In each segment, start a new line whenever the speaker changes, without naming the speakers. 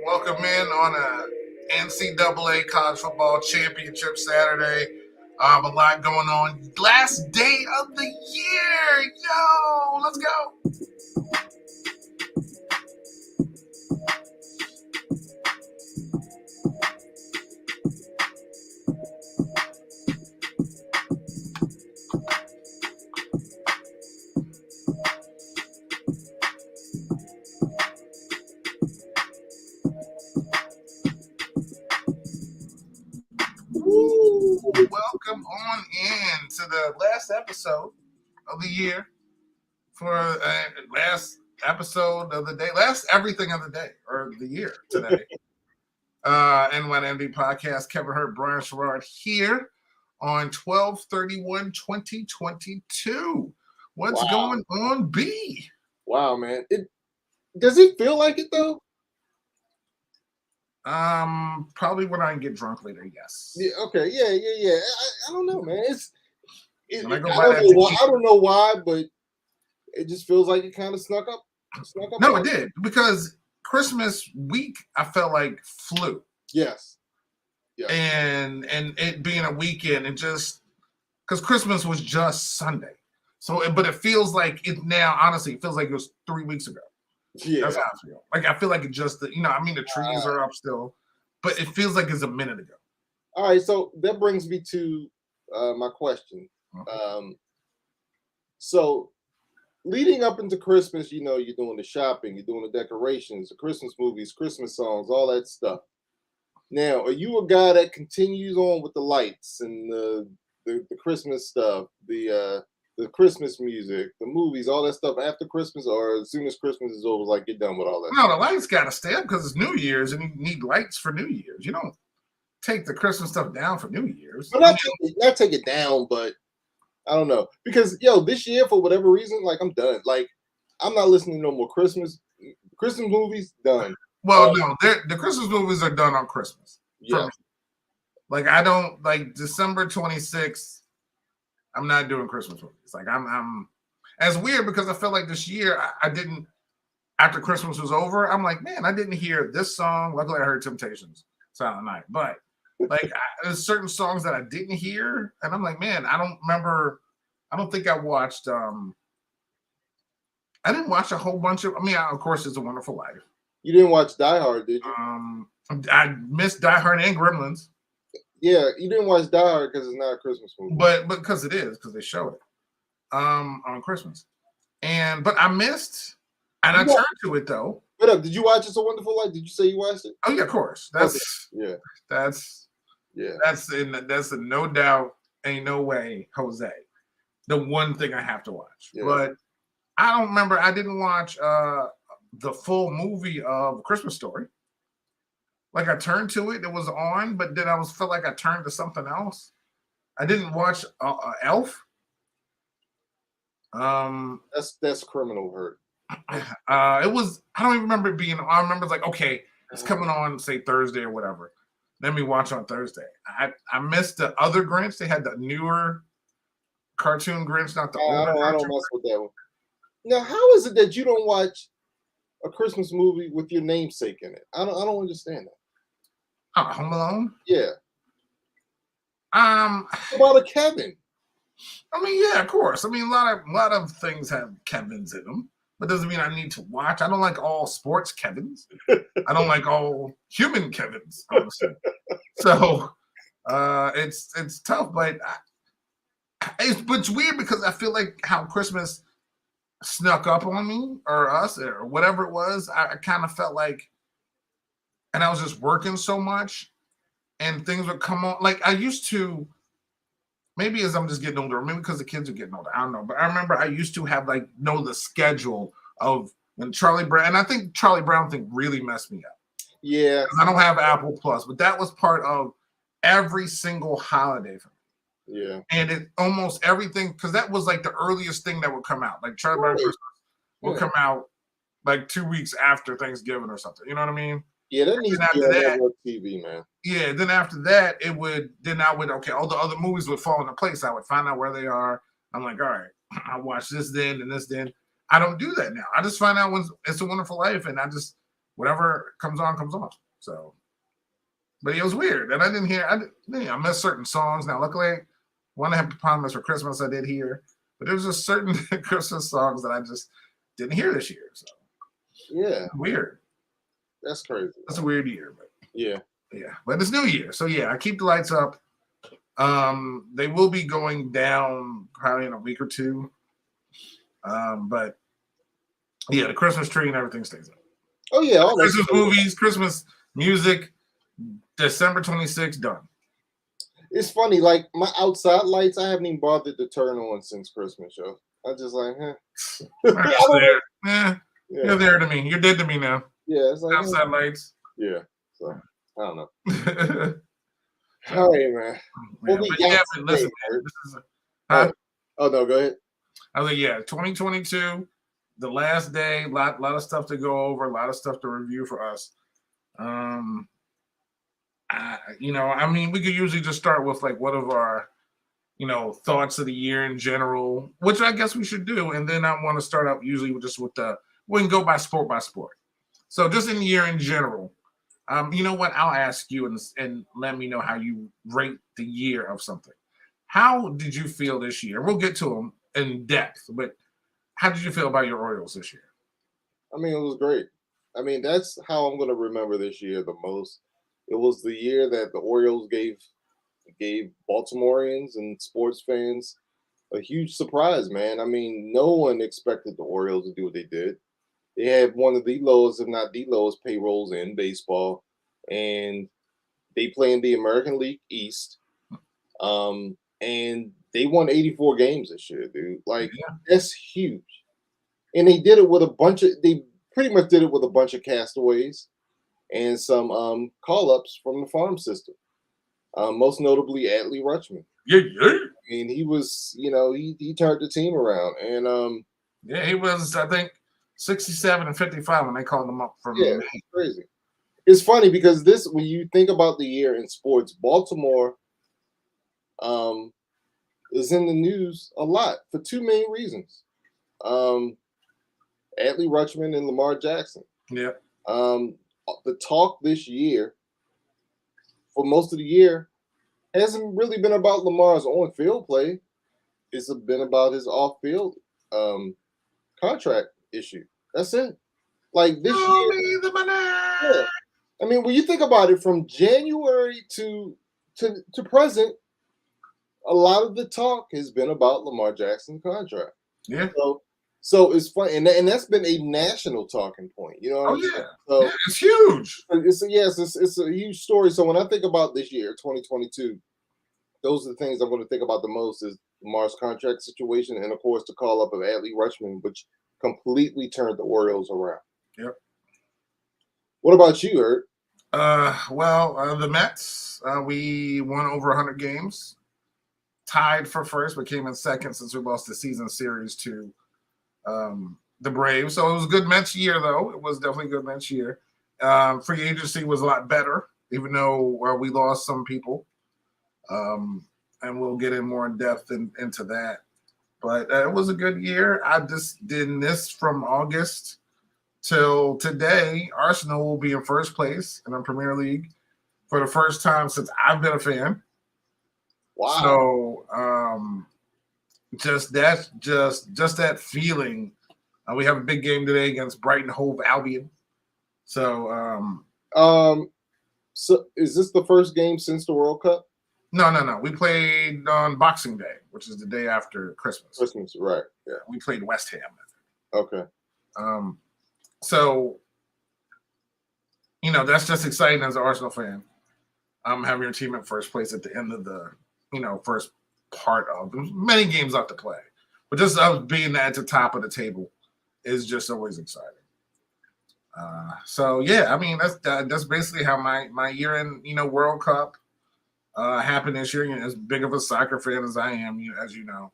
Welcome in on a NCAA College Football Championship Saturday. A lot going on. Last day of the year. Yo, let's go. Welcome on in to the last episode of the year for last episode of the day, last everything of the day or the year today. N1MD podcast, Kevin Hurt, Brian Sherrard here on 12/31/2022. What's going on, B?
Wow, man. Does it feel like it though?
Probably when I get drunk later, yes.
Yeah, okay, yeah. I don't know, man. I don't know why, but it just feels like it kind of snuck up.
No, it did, because Christmas week I felt like flew.
Yes.
And it being a weekend, and just because Christmas was just Sunday, but it feels like it now. Honestly, it feels like it was 3 weeks ago.
Yeah,
that's how I feel. Like I feel like it just, the trees are up still, but it feels like it's a minute ago.
All right, so that brings me to my question. So leading up into Christmas, you're doing the shopping, you're doing the decorations, the Christmas movies, Christmas songs, all that stuff. Now, are you a guy that continues on with the lights and the Christmas stuff, the Christmas music, the movies, all that stuff after Christmas, or as soon as Christmas is over, like you're done with all that?
No, the lights got to stay up because it's New Year's and you need lights for New Year's. You don't take the Christmas stuff down for New Year's.
But not take it down, but I don't know. Because, this year, for whatever reason, like, I'm done. Like, I'm not listening to no more Christmas movies, done.
Well, no, the Christmas movies are done on Christmas.
Yeah.
Like, I don't, like, December 26th, I'm not doing Christmas movies. Like, I'm as weird because I feel like this year I didn't, after Christmas was over, I'm like, man, I didn't hear this song. Luckily, I heard Temptations Silent Night. But, like, there's certain songs that I didn't hear. And I'm like, man, I don't think I watched, I didn't watch a whole bunch of, of course, It's a Wonderful Life.
You didn't watch Die Hard, did you?
I missed Die Hard and Gremlins.
Yeah, you didn't watch Die Hard because it's not a Christmas movie.
But because it is, because they showed it on Christmas. But I missed, and I turned to it though.
What up? Did you watch It's a Wonderful Life? Did you say you watched it?
Oh yeah, of course. That's a no doubt, ain't no way, Jose. The one thing I have to watch. Yeah. But I don't remember. I didn't watch the full movie of Christmas Story. Like I turned to it, it was on, but then I felt like I turned to something else. I didn't watch Elf.
That's Criminal Hurt.
It was. I don't even remember it being. I remember it's like, okay, it's coming on, say Thursday or whatever. Let me watch on Thursday. I missed the other Grinch. They had the newer cartoon Grinch, not the older.
I don't mess with that one. Now, how is it that you don't watch a Christmas movie with your namesake in it? I don't understand that.
Home Alone?
Yeah.
What
about a Kevin?
Yeah, of course. A lot of things have Kevins in them. but doesn't mean I need to watch. I don't like all sports Kevins. I don't like all human Kevins, honestly. So it's tough, but it's weird because I feel like how Christmas snuck up on me or us or whatever it was. I kind of felt like, and I was just working so much, and things would come on. Like I used to, maybe as I'm just getting older, maybe because the kids are getting older. I don't know, but I remember I used to have like know the schedule of when Charlie Brown, and I think Charlie Brown thing really messed me up.
Yeah,
I don't have Apple Plus, but that was part of every single holiday for me.
yeah.
And it almost everything, because that was like the earliest thing that would come out. Like Charlie Brown
Right.
Christmas will come out like 2 weeks after Thanksgiving or something. You know what I mean?
Yeah, that needs to be
after
on
that-
network TV, man.
Yeah. Then after that, I would okay, all the other movies would fall into place. I would find out where they are. I'm like, all right, I watch this then and this then. I don't do that now. I just find out when It's a Wonderful Life, and I just whatever comes on comes on. So, but it was weird, and I didn't hear. I missed certain songs. Now, luckily, one Hippopotamus for Christmas I did hear, but there was just certain Christmas songs that I just didn't hear this year. So
Yeah,
weird.
that's crazy.
That's a weird year, but
Yeah,
but it's New Year, so yeah, I keep the lights up. They will be going down probably in a week or two. But yeah, the Christmas tree and everything stays up.
oh yeah, all that
Christmas
stuff.
movies, Christmas music, December 26th, done.
It's funny, like my outside lights, I haven't even bothered to turn on since Christmas, yo. I just like,
It's there.
yeah,
You're there to me. You're dead to me now.
yeah, it's like,
Outside lights.
yeah. So I don't know.
Yeah,
All right, man. What we
but
got
yeah, but listen,
today,
man,
Kurt?
this is
Oh no, go ahead.
I was like, yeah, 2022, the last day, lot of stuff to go over, a lot of stuff to review for us. I mean, we could usually just start with like what of our, thoughts of the year in general, which I guess we should do, and then I want to start out usually with we can go by sport by sport. So just in the year in general, you know what? I'll ask you and let me know how you rate the year of something. How did you feel this year? We'll get to them in depth, but how did you feel about your Orioles this year?
I mean, it was great. I mean, that's how I'm gonna remember this year the most. It was the year that the Orioles gave Baltimoreans and sports fans a huge surprise, man. I mean, no one expected the Orioles to do what they did. They had one of the lowest, if not the lowest, payrolls in baseball, and they play in the American League East. And they won 84 games this year, dude. Like that's huge. And they did it with they pretty much did it with a bunch of castaways and some call-ups from the farm system. Most notably Adley Rutschman.
Yeah.
I mean, he was, he turned the team around. And
he was, I think, 67 and 55 when they called him up from
it's crazy. It's funny because when you think about the year in sports, Baltimore is in the news a lot for two main reasons. Adley Rutschman and Lamar Jackson.
Yeah.
The talk this year, for most of the year, hasn't really been about Lamar's on-field play. It's been about his off-field contract issue. That's it. Like this year. Yeah. I mean, when you think about it, from January to present, a lot of the talk has been about Lamar Jackson's contract.
Yeah.
So it's fun, and that's been a national talking point. You know what I mean?
Yeah.
So
It's huge.
It's a huge story. So when I think about this year, 2022, those are the things I'm going to think about the most is Lamar's contract situation, and of course the call up of Adley Rutschman, which completely turned the Orioles around.
Yep.
What about you, Ert?
The Mets, we won over 100 games, tied for first, but came in second since we lost the season series to the Braves. So it was a good Mets year, though. It was definitely a good Mets year. Free agency was a lot better, even though we lost some people. And we'll get in more in depth into that. But it was a good year. I just did this from August till today. Arsenal will be in first place in the Premier League for the first time since I've been a fan.
Wow.
So just that feeling We have a big game today against Brighton Hove Albion. So
So is this the first game since the World Cup?
no. We played on Boxing Day, which is the day after Christmas.
Christmas, right? Yeah.
We played West Ham.
Okay.
So that's just exciting as an Arsenal fan. Having your team in first place at the end of the first part of many games left to play, but just being at the top of the table is just always exciting. So yeah, I mean that's basically how my year in World Cup happened this year. As big of a soccer fan as I am, as you know,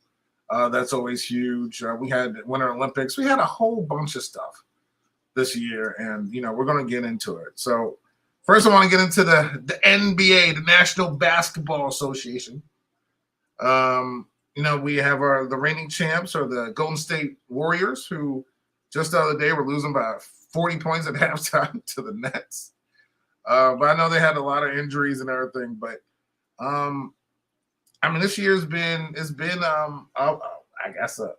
that's always huge. We had Winter Olympics. We had a whole bunch of stuff this year, and we're going to get into it. So first, I want to get into the NBA, the National Basketball Association. We have the reigning champs, or the Golden State Warriors, who just the other day were losing by 40 points at halftime to the Nets. But I know they had a lot of injuries and everything. But I mean, this year's been I guess a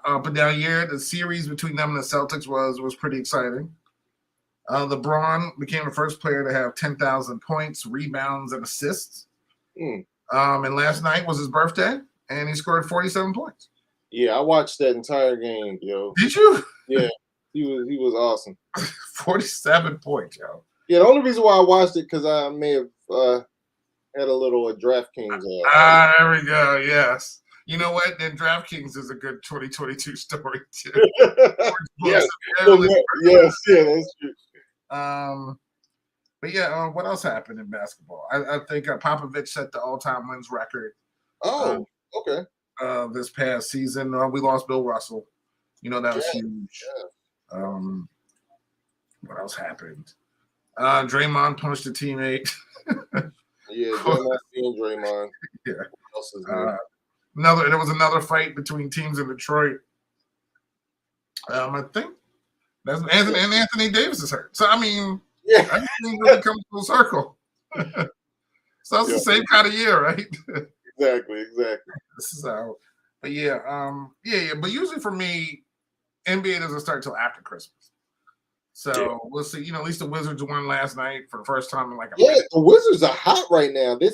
up and down year. The series between them and the Celtics was pretty exciting. LeBron became the first player to have 10,000 points, rebounds, and assists. And last night was his birthday, and he scored 47 points.
Yeah, I watched that entire game, yo.
Did you?
Yeah, he was awesome.
47 points, yo.
Yeah, the only reason why I watched it because I may have had a little DraftKings.
There we go. Yes. You know what? Then DraftKings is a good 2022 story too.
Yes, yes, that's true.
But yeah, what else happened in basketball? I think Popovich set the all-time wins record.
Oh, okay.
This past season, we lost Bill Russell. That was huge. Yeah. What else happened? Draymond punched a teammate.
Yeah, Draymond being Draymond.
Yeah.
What else is
there was another fight between teams in Detroit. I think that's Anthony Davis is hurt. So I mean, everything really comes full circle. So it's the same kind of year, right?
Exactly.
This is how. But yeah. But usually for me, NBA doesn't start till after Christmas. So we'll see. At least the Wizards won last night for the first time in like a minute.
The Wizards are hot right now. They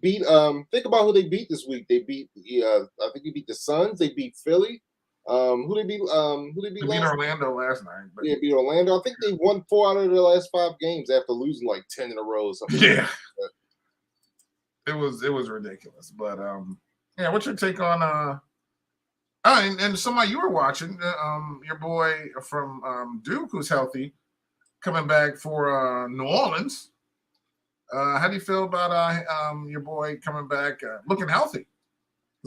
beat think about who they beat this week. They beat I think they beat the Suns. They beat Philly. Who they beat
Orlando last night. But
beat Orlando. I think they won 4 out of their last 5 games after losing like 10 in a row or something.
Yeah. It was ridiculous. But what's your take on and somebody you were watching, your boy from Duke, who's healthy, coming back for New Orleans. How do you feel about your boy coming back looking healthy?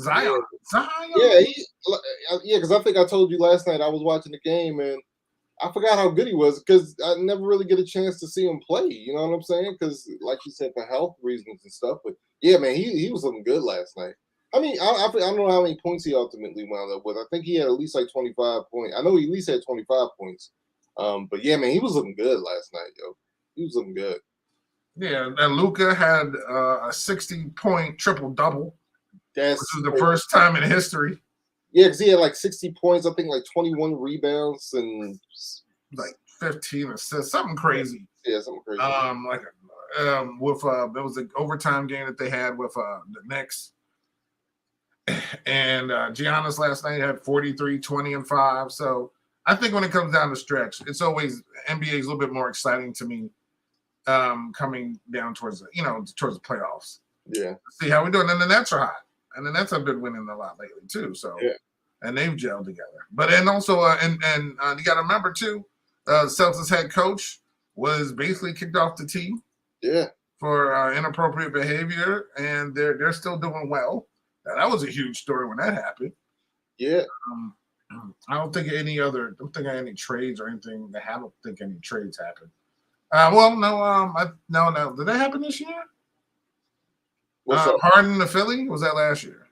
Zion.
Yeah, because I think I told you last night I was watching the game and I forgot how good he was because I never really get a chance to see him play. You know what I'm saying? Because like you said, for health reasons and stuff. But yeah, man, he was looking good last night. I mean, I don't know how many points he ultimately wound up with. I think he had at least like 25 points. I know he at least had 25 points. But yeah, man, he was looking good last night, yo. He was looking good.
Yeah, and Luka had a 60-point triple-double. Which is the first time in history.
Yeah, because he had like 60 points, I think like 21 rebounds and
like 15 assists, something crazy.
Yeah, something crazy.
With it was an overtime game that they had with the Knicks. And Giannis last night had 43, 20, and 5. So I think when it comes down the stretch, it's always NBA is a little bit more exciting to me coming down towards the playoffs.
Yeah.
See how we're doing. And the Nets are hot. And the Nets have been winning a lot lately too. So and they've gelled together. But and also and you got to remember too, Celtics head coach was basically kicked off the team.
Yeah.
For inappropriate behavior, and they're still doing well. Now, that was a huge story when that happened.
Yeah.
I don't think any trades or anything. I don't think any trades happened. No. Did that happen this year? Harden to Philly? Was that last year?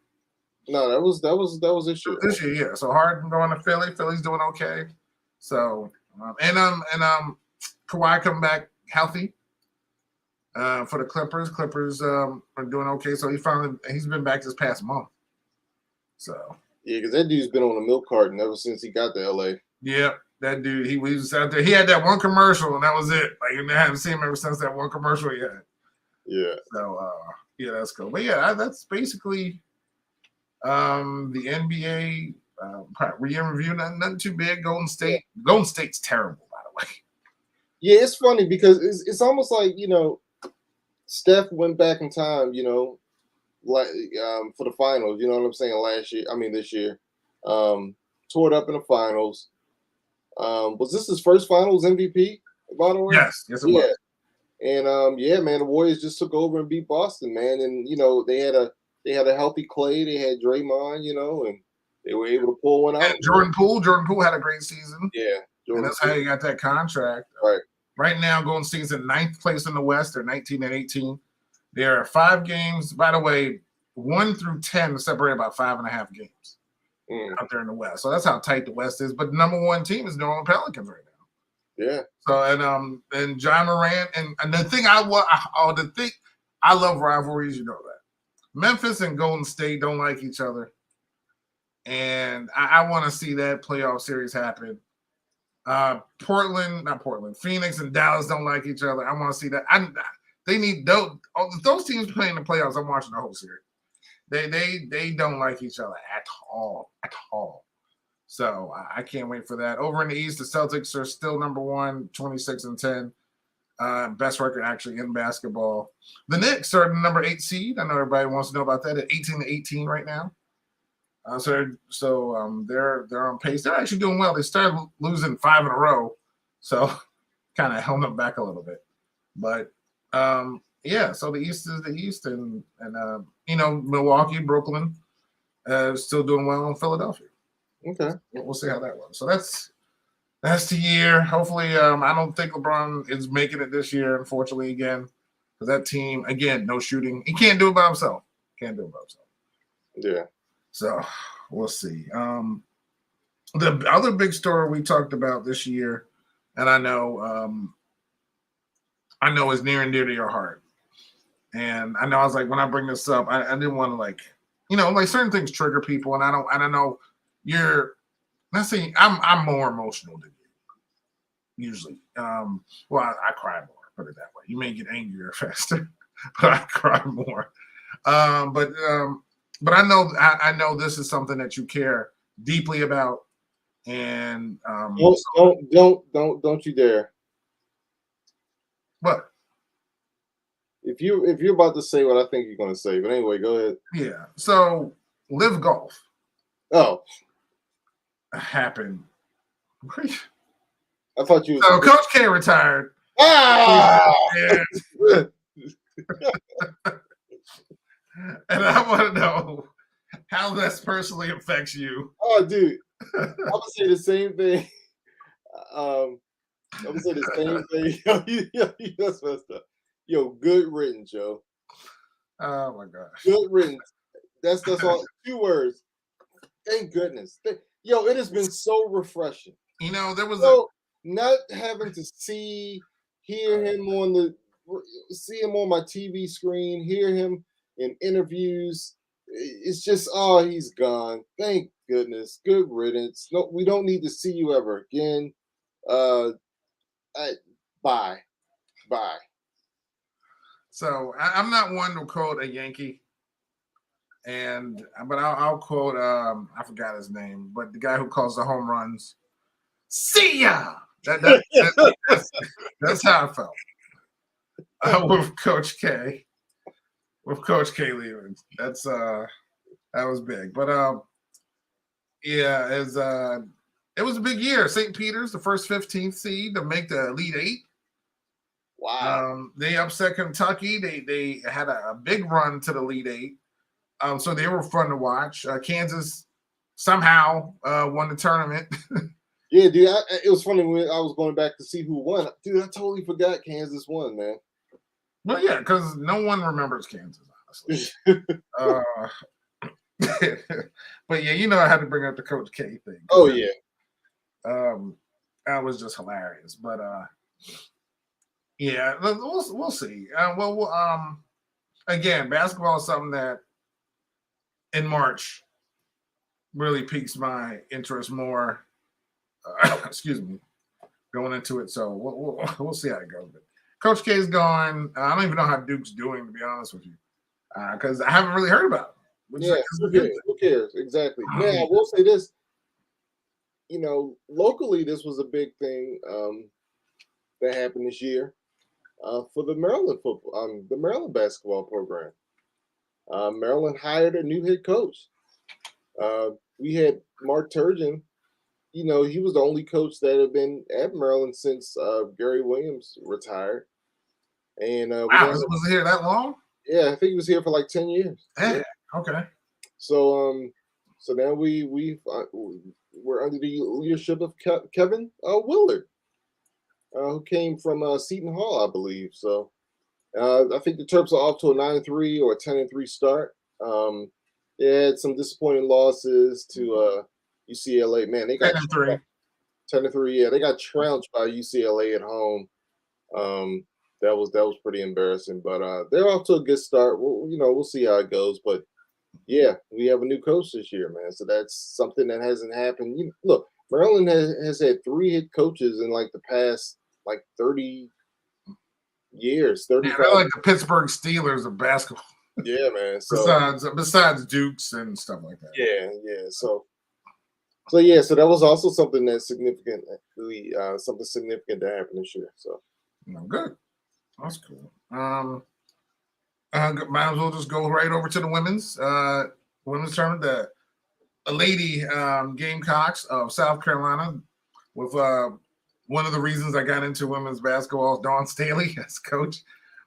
No, that was this year.
This year, yeah. So Harden going to Philly. Philly's doing okay. So and Kawhi coming back healthy for the Clippers. Clippers are doing okay. So he's been back this past month. So
Yeah, because that dude's been on a milk carton ever since he got to LA.
Yep, that dude. He was out there. He had that one commercial, and that was it. Like, and I haven't seen him ever since that one commercial he had.
Yeah.
So, yeah, that's cool. But yeah, that's basically the NBA review. Nothing too big. Golden State. Golden State's terrible, by the way.
Yeah, it's funny because it's almost like, Steph went back in time, like for the finals, you know what I'm saying, this year. Tore it up in the finals. Was this his first finals MVP, by the way?
Yes, it was.
And yeah, man, the Warriors just took over and beat Boston, man. And they had a healthy Clay, they had Draymond, and they were able to pull one out.
And Jordan Poole had a great season.
Yeah,
and that's how he got that contract.
Right.
Right now, Golden State's in 9th place in the West. They're 19-18. There are 5 games. By the way, 1 through 10 separated by 5.5 games out there in the West. So that's how tight the West is. But the number 1 team is New Orleans Pelicans right now.
Yeah.
So and John Morant and the thing I love rivalries. You know that Memphis and Golden State don't like each other, and I want to see that playoff series happen. Phoenix and Dallas don't like each other. I want to see that. They need those teams playing the playoffs. I'm watching the whole series. They don't like each other at all. So I can't wait for that. Over in the East, the Celtics are still number 1, 26-10. Best record actually in basketball. The Knicks are the number 8 seed. I know everybody wants to know about that at 18-18 right now. So they're on pace. They're actually doing well. They started losing 5 in a row, so kind of held them back a little bit. But yeah, so the East is the East, and Milwaukee, Brooklyn, still doing well in Philadelphia.
Okay,
we'll see how that goes. So that's the year. Hopefully, I don't think LeBron is making it this year, unfortunately, again, because that team, again, no shooting. He can't do it by himself.
Yeah.
So we'll see. The other big story we talked about this year, and I know is near and dear to your heart. And I know I was like, when I bring this up, I didn't want to like certain things trigger people, and I don't know you're not saying I'm more emotional than you usually. Well, I cry more, put it that way. You may get angrier faster, but I cry more. But I know this is something that you care deeply about, and
don't you dare.
What?
If you're about to say what I think you're going to say, but anyway, go ahead.
Yeah. So Live Golf.
Oh,
happened.
I thought you.
So Coach K retired. And I want to know how this personally affects you.
Oh, dude, I'm gonna say the same thing. I'm gonna say the same thing. You just messed up. Yo, good riddance, Joe.
Oh my gosh.
Good riddance. That's all. 2 words. Thank goodness. Yo, it has been so refreshing.
There was
not having to hear him on my TV screen, hear him in interviews. It's just, he's gone. Thank goodness. Good riddance. No, we don't need to see you ever again. Bye.
So I'm not one to quote a Yankee, but I'll quote I forgot his name, but the guy who calls the home runs. See ya. That's how I felt with Coach K. With Coach K leaving, that was big. But yeah, it was a big year. St. Peter's, the first 15th seed to make the Elite 8.
Wow.
They upset Kentucky. They had a big run to the Elite 8. So they were fun to watch. Kansas somehow won the tournament.
Yeah, dude. It was funny when I was going back to see who won. Dude, I totally forgot Kansas won, man.
Well, yeah, because no one remembers Kansas, honestly. But yeah, I had to bring up the Coach K thing.
Oh yeah.
That was just hilarious. But yeah, we'll see. Again, basketball is something that in March really piques my interest more. Excuse me, going into it. So we'll see how it goes. But Coach K is gone. I don't even know how Duke's doing, to be honest with you, because I haven't really heard about him. Which
Yeah,
is a good thing.
who cares? Exactly. Now, I will say this. Locally, this was a big thing that happened this year for the the Maryland basketball program. Maryland hired a new head coach. We had Mark Turgeon. He was the only coach that had been at Maryland since Gary Williams retired. And
Wow, was it here that long?
Yeah, I think he was here for like 10 years.
Yeah. Okay.
So now we're under the leadership of Kevin Willard, who came from Seton Hall, I believe. So I think the Terps are off to a 9-3 or a 10-3 start. They had some disappointing losses to UCLA. Man, they got
10-3.
10-3. Yeah, they got trounced by UCLA at home. That was pretty embarrassing. But they're off to a good start. We'll see how it goes. But yeah, we have a new coach this year, man. So that's something that hasn't happened. Look, Maryland has had 3 head coaches in like the past 30 years, 35.
Yeah, they're like the Pittsburgh Steelers of basketball.
Yeah, man. So
besides Dukes and stuff like that.
Yeah. So that was also something that's significant. Something significant that happened this year. So
good. That's cool. Might as well just go right over to the women's tournament. The lady Gamecocks of South Carolina, with one of the reasons I got into women's basketball is Dawn Staley as coach.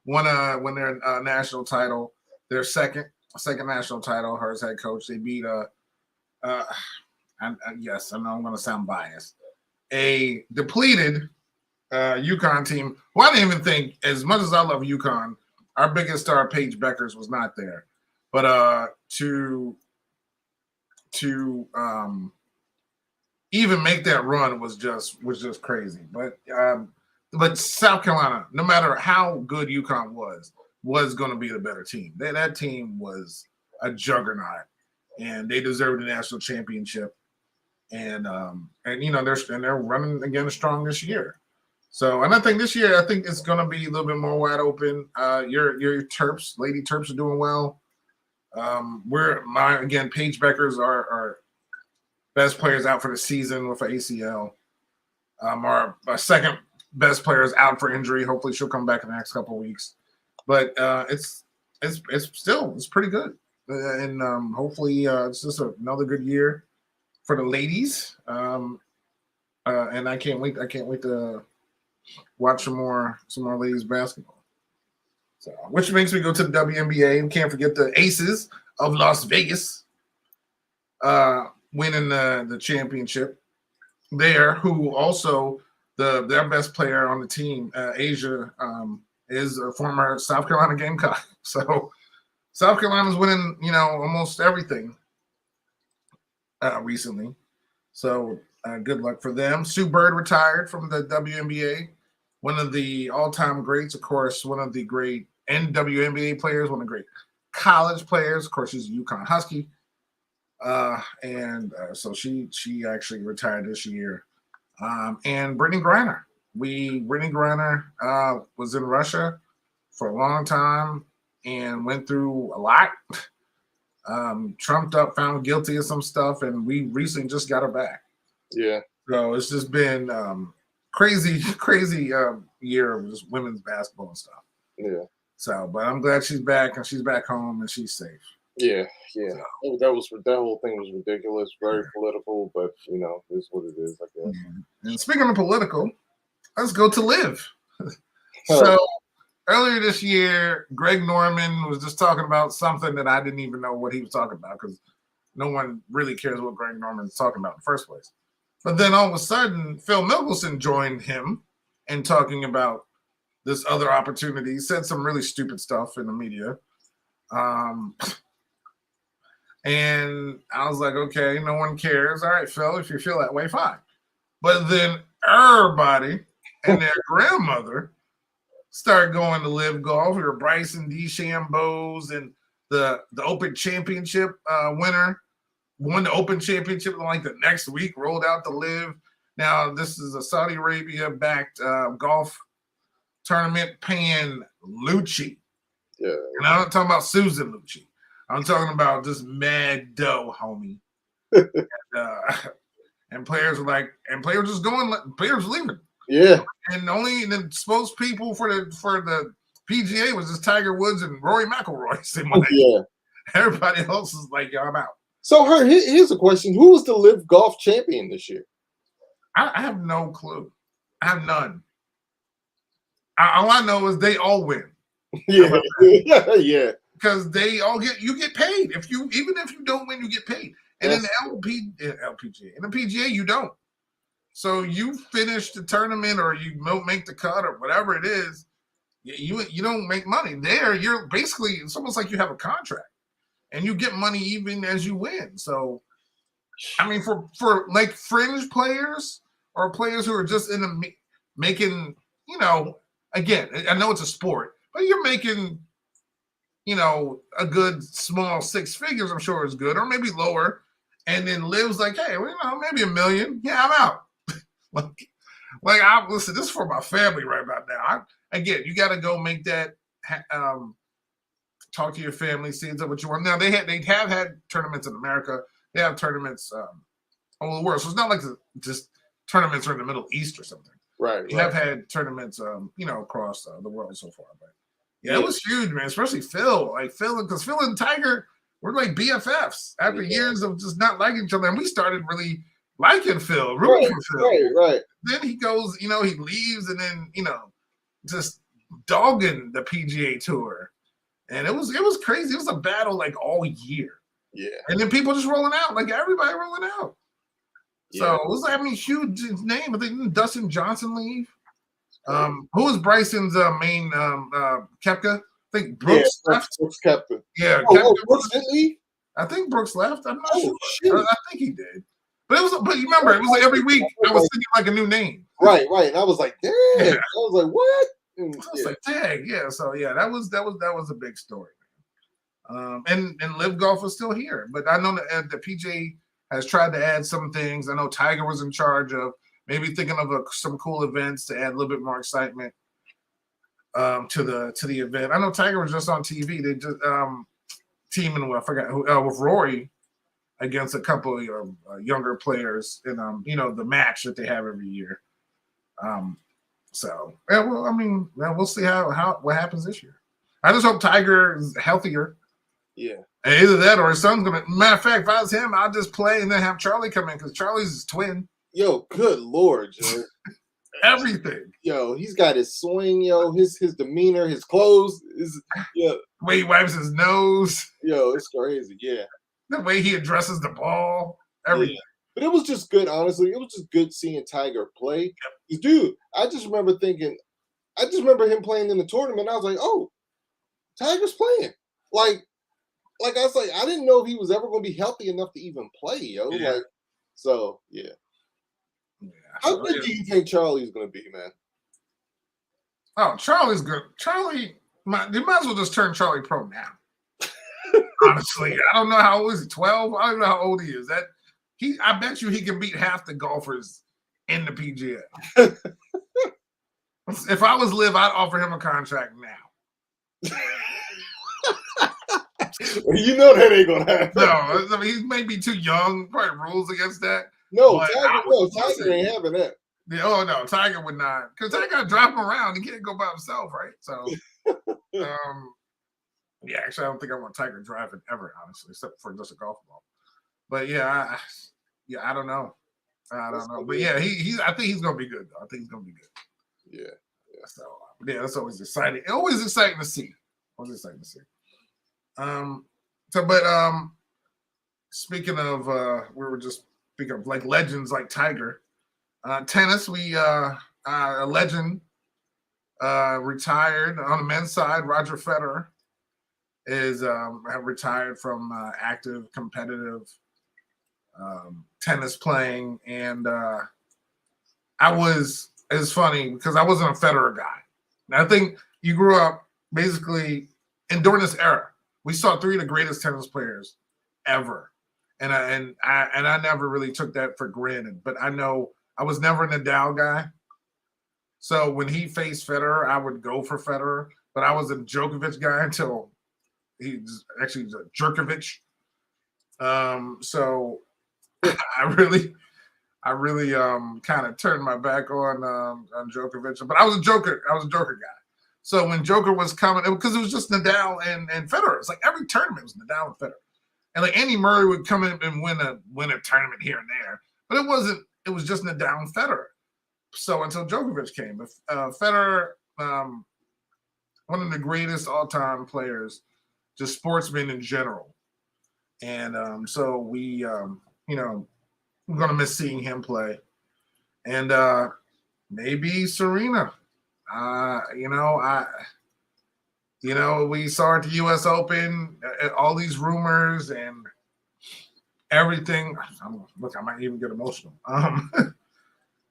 Won their national title, their second national title. Her as head coach, they beat yes, I know I'm going to sound biased, a depleted UConn team. Well, I didn't even think, as much as I love UConn, our biggest star, Paige Beckers, was not there. But to even make that run was just crazy. But South Carolina, no matter how good UConn was going to be the better team. That team was a juggernaut, and they deserved a national championship. And they're running again strong this year. So, and I think this year, it's going to be a little bit more wide open. Your Terps, Lady Terps, are doing well. Paige Beckers are best players out for the season with an ACL. Our second best player is out for injury. Hopefully, she'll come back in the next couple of weeks. But it's pretty good, and hopefully it's just another good year for the ladies. And I can't wait to watch some more ladies basketball. So, which makes me go to the WNBA, and can't forget the Aces of Las Vegas winning the championship there. Who also their best player on the team, Asia, is a former South Carolina Gamecock. So South Carolina's winning, almost everything recently. So good luck for them. Sue Bird retired from the WNBA. One of the all-time greats, of course, one of the great WNBA players, one of the great college players. Of course, she's a UConn Husky. So she actually retired this year. And Brittany Griner. Brittany Griner was in Russia for a long time and went through a lot. Trumped up, found guilty of some stuff, and we recently just got her back.
Yeah.
So it's just been crazy year of just women's basketball and stuff.
Yeah.
So, but I'm glad she's back and she's back home and she's safe.
Yeah. That whole thing was ridiculous, very political, but it's what it is, I guess.
And speaking of political, let's go to Liv. So earlier this year, Greg Norman was just talking about something that I didn't even know what he was talking about, because no one really cares what Greg Norman is talking about in the first place. But then all of a sudden, Phil Mickelson joined him and talking about this other opportunity. He said some really stupid stuff in the media. And I was like, okay, no one cares. All right, Phil, if you feel that way, fine. But then everybody and their grandmother started going to Live Golf. We were Bryson DeChambeau and the Open Championship winner won the Open Championship like the next week, rolled out to Live. Now, this is a Saudi Arabia-backed golf tournament paying Lucci.
Yeah.
And I'm not talking about Susan Lucci. I'm talking about just mad dough, homie. And players were like, and players just going, players leaving.
Yeah.
And only the spokespeople for the PGA was just Tiger Woods and Rory McIlroy.
Yeah.
Everybody else is like, yo, I'm out.
So here's a question: who was the Live Golf champion this year?
I have no clue. I have none. All I know is they all win.
Yeah. Yeah.
Because they all you get paid. Even if you don't win, you get paid. And in the LPGA, in the PGA, you don't. So you finish the tournament or you don't make the cut or whatever it is, you don't make money. There, you're basically, it's almost like you have a contract and you get money even as you win. So, I mean, for like fringe players or players who are just in the making, again, I know it's a sport, but you're making, a good small six figures, I'm sure is good, or maybe lower. And then Liv's like, hey, maybe $1 million. Yeah, I'm out. Listen, this is for my family right about now. Again, you got to go make that, talk to your family, see what you want. Now, they have had tournaments in America. They have tournaments all over the world. So it's not like just tournaments are in the Middle East or something.
Right.
They have had tournaments, across the world so far. But yeah, it was huge, man. Especially Phil, because Phil and Tiger were like BFFs after years of just not liking each other, and we started really liking Phil, rooting for Phil.
Right.
Then he goes, he leaves, and then just dogging the PGA Tour, and it was crazy. It was a battle like all year.
Yeah.
And then people just rolling out, like everybody rolling out.
Yeah.
So it was huge name. I think didn't Dustin Johnson leave? Who was Bryson's main Koepka? I think Brooks left.
Brooks Koepka.
Yeah,
Brooks didn't leave?
I think Brooks left. I'm not sure.
Shit.
I think he did. But you remember, it was like every week I was thinking like a new name.
Right. And I was like, damn.
Yeah.
I was like, what?
I was like, dang, yeah. So yeah, that was a big story. And Live Golf is still here, but I know that the PGA has tried to add some things. I know Tiger was in charge of maybe thinking of some cool events to add a little bit more excitement to the event. I know Tiger was just on TV. They just teaming with with Rory against a couple of younger players in the match that they have every year. So yeah, well, I mean, we'll see what happens this year. I just hope Tiger is healthier.
Yeah.
And either that or his son's gonna. Matter of fact, if I was him, I'd just play and then have Charlie come in because Charlie's his twin.
Yo, good Lord, Joe.
Everything.
Yo, he's got his swing, his demeanor, his clothes,
way he wipes his nose.
Yo, it's crazy. Yeah.
The way he addresses the ball. Everything.
Yeah. But it was just good, honestly. It was just good seeing Tiger play. Dude, I just remember him playing in the tournament. I was like, oh, Tiger's playing. Like I was like, I didn't know if he was ever going to be healthy enough to even play, yo.
Yeah.
Yeah. How good do you think Charlie's going to be, man?
Oh, Charlie's good. Charlie, you might as well just turn Charlie pro now. Honestly, I don't know how old is he. 12? I don't know how old he is. I bet you he can beat half the golfers in the PGA. If I was Liv, I'd offer him a contract now.
You know that ain't gonna happen.
No, I mean, he may be too young. Probably rules against that.
No, Tiger ain't having that.
Yeah, oh no, Tiger would not, because Tiger got to drop him around. He can't go by himself, right? So, yeah, actually, I don't think I want Tiger driving ever, honestly, except for just a golf ball. But yeah, I don't know. I don't know. But yeah, I think he's gonna be good though. I think he's gonna be good.
Yeah.
So yeah, that's always exciting. Always exciting to see. Speaking of, we were just speaking of like legends like Tiger. Tennis, a legend retired on the men's side. Roger Federer is have retired from active competitive tennis playing, and it's funny because I wasn't a Federer guy. And I think you grew up basically, and during this era, we saw three of the greatest tennis players ever. and I never really took that for granted. But I know I was never a Nadal guy. So when he faced Federer, I would go for Federer. But I was a Djokovic guy until he's actually a Djokovic. So I really kind of turned my back on Djokovic. But I was a Joker guy. So when Joker was coming, because it was just Nadal and Federer. It's like every tournament was Nadal and Federer. And like Andy Murray would come in and win a tournament here and there. But it was just Nadal and Federer. So until Djokovic came, Federer, one of the greatest all-time players, just sportsmen in general. And so we're going to miss seeing him play. And maybe Serena. We saw at the U.S. Open, all these rumors and everything. Look, I might even get emotional.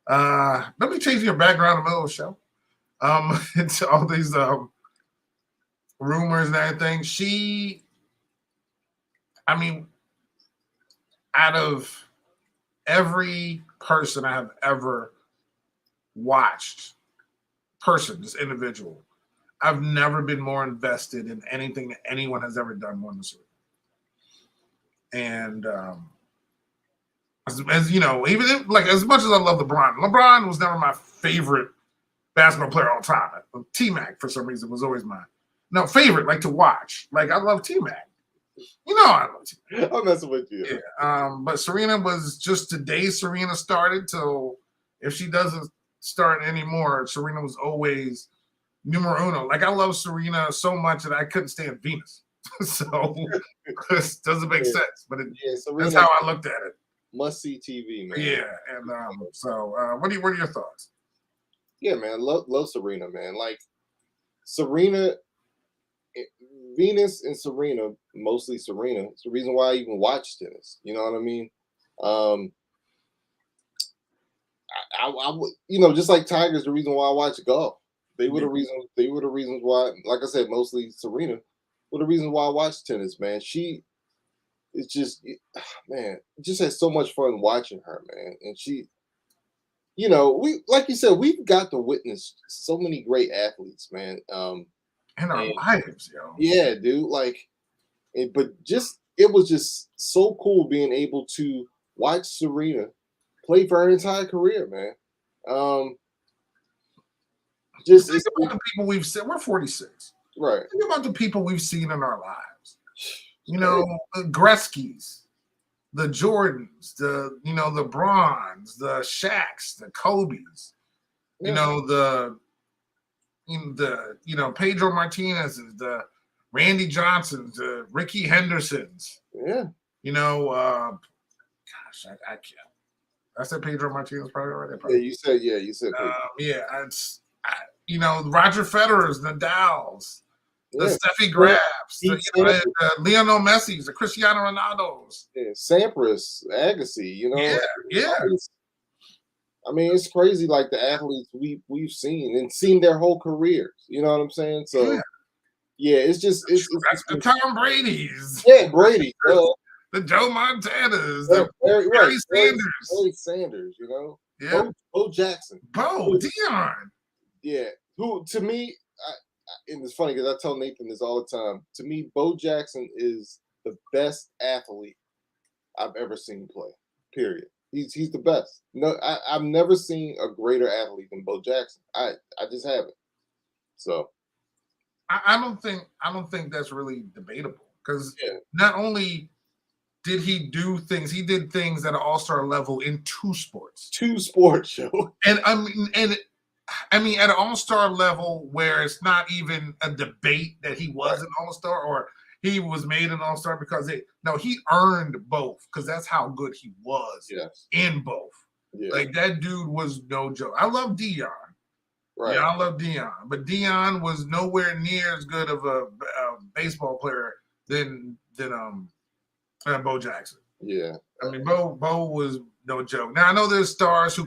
Don't be changing your background in the middle of the show. It's all these rumors and everything. Out of every person I have ever watched, this individual, I've never been more invested in anything that anyone has ever done more than Serena. And as you know, even if, like, as much as I love LeBron was never my favorite basketball player all time. T-Mac, for some reason, was always my favorite, like, to watch. Like, I love T-Mac. I love T-Mac.
I'm messing with you.
Yeah. But Serena was just the day Serena started till if she doesn't start anymore, Serena was always numero uno. Like, I love Serena so much that I couldn't stand Venus. So this doesn't make sense, but that's how I looked at it.
Must see TV, man.
Yeah, and what are your thoughts?
Yeah, man, love Serena, man. Like Serena, Venus and Serena, mostly Serena. It's the reason why I even watch tennis. You know what I mean? I would, just like Tiger's the reason why I watch golf. They were the reasons. They were the reasons why. Like I said, mostly Serena were the reasons why I watch tennis, man. It's just, man, just had so much fun watching her, man. And she, we, like you said, we've got to witness so many great athletes, man.
In our lives, yo.
Yeah, dude. But it was just so cool being able to watch Serena play for her entire career, man.
Think about the people we've seen. We're 46.
Right.
Think about the people we've seen in our lives. The Gretzky's, the Jordans, the Brons, the Shaqs, the Kobe's, the Pedro Martinez's, the Randy Johnsons, the Ricky Hendersons.
Yeah.
I can't. I said Pedro Martinez probably already.
Yeah, you said.
It's Roger Federer's, Nadal's. The Steffi Grafs, the Lionel Messi's, the Cristiano Ronaldo's.
Yeah, Sampras, Agassi,
Yeah.
It's crazy, like the athletes we've seen their whole careers. You know what I'm saying? So, it's just
the Tom Brady's.
Yeah, Brady.
The Joe Montanas. The Barry Sanders.
Barry Sanders,
Yeah.
Bo Jackson.
Dion.
Yeah. Who, to me, and it's funny because I tell Nathan this all the time. To me, Bo Jackson is the best athlete I've ever seen play. Period. He's the best. No, I've never seen a greater athlete than Bo Jackson. I just haven't. So
I don't think that's really debatable because not only did he do things, he did things at an all-star level in two sports.
Two sports, show.
And at an all-star level where it's not even a debate that he was an all-star or he was made an all-star because he earned both because that's how good he was in both. Yeah. Like, that dude was no joke. I love Dion. Right. Yeah, I love Dion. But Dion was nowhere near as good of a baseball player than Bo Jackson.
Yeah.
Bo was no joke. Now, I know there's stars who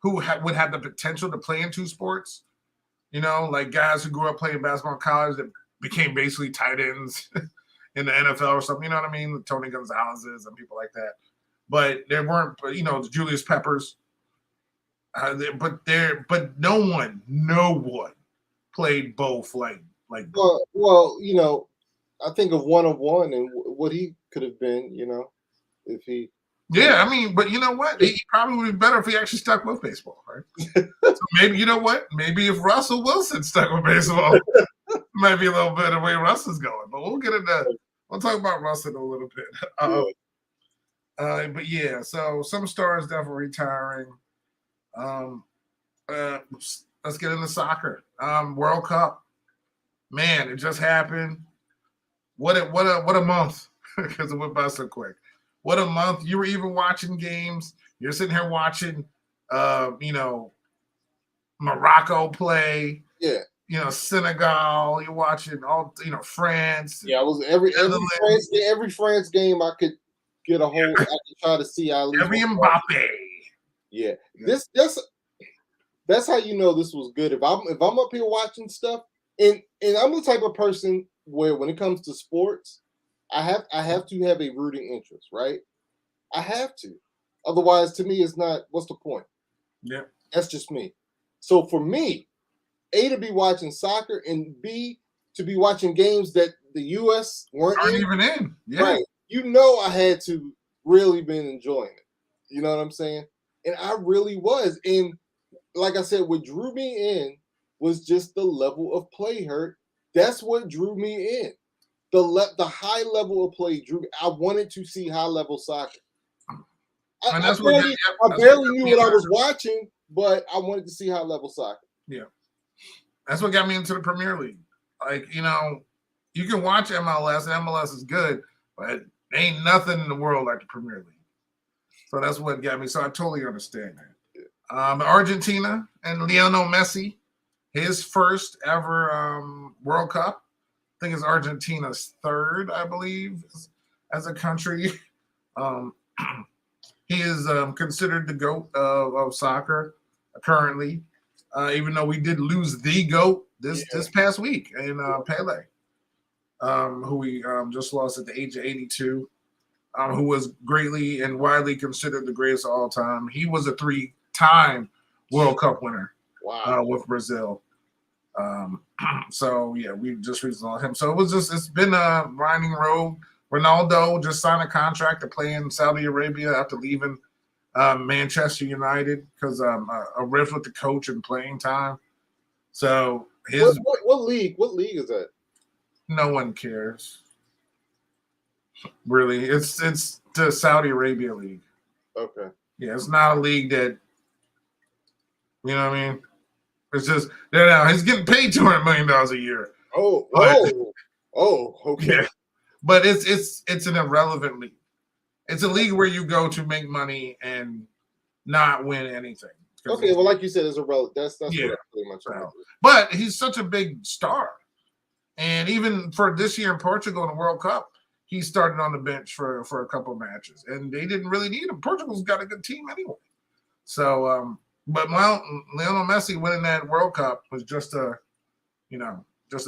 would have the potential to play in two sports, like guys who grew up playing basketball in college that became basically tight ends, in the NFL or something. You know what I mean? Tony Gonzalez's and people like that. But there weren't, the Julius Peppers. But no one played both like.
Well, I think of one and what he could have been, if he.
Yeah, I mean, but you know what? He probably would be better if he actually stuck with baseball, right? So maybe, you know what? Maybe if Russell Wilson stuck with baseball, might be a little bit of the way Russell's going. But we'll talk about Russell in a little bit. But yeah, so some stars definitely retiring. Let's get into soccer. World Cup. Man, it just happened. What a month, because it went by so quick. What a month. You were even watching games. You're sitting here watching Morocco play.
Yeah.
Senegal. You're watching all France.
Yeah, I was every France game I could get a hold. I could try to see
every Mbappe.
Yeah. That's how you know this was good. If I'm up here watching stuff, and I'm the type of person where when it comes to sports, I have to have a rooting interest, right? I have to. Otherwise, to me, it's not. What's the point?
Yeah,
that's just me. So for me, A, to be watching soccer, and B, to be watching games that the U.S.
aren't even in. Yeah,
right. I had to really been enjoying it. You know what I'm saying? And I really was. And like I said, what drew me in was just the level of play. That's what drew me in. The high level of play drew me. I wanted to see high level soccer. I barely knew what I was watching, but I wanted to see high level soccer.
Yeah, that's what got me into the Premier League. Like, you can watch MLS, and MLS is good, but ain't nothing in the world like the Premier League. So that's what got me. So I totally understand that. Argentina and Lionel Messi, his first ever World Cup. I think it's Argentina's third, I believe, as a country. He is considered the GOAT of soccer currently, even though we did lose the GOAT this past week in Pele, who we just lost at the age of 82, who was greatly and widely considered the greatest of all time. He was a 3-time World Cup winner with Brazil. So yeah, we just recently lost him. So it's been a grinding road. Ronaldo just signed a contract to play in Saudi Arabia after leaving Manchester United because a rift with the coach and playing time. So
what league? What league is that?
No one cares. Really, it's the Saudi Arabia league.
Okay.
Yeah, it's not a league that, you know what I mean. It's just he's getting paid $200 million a year.
Okay.
Yeah. But it's an irrelevant league. It's a league where you go to make money and not win anything.
Okay, well, like you said, it's irrelevant. That's pretty much
right. But he's such a big star, and even for this year in Portugal in the World Cup, he started on the bench for a couple of matches, and they didn't really need him. Portugal's got a good team anyway. So, but Lionel Messi winning that World Cup was just a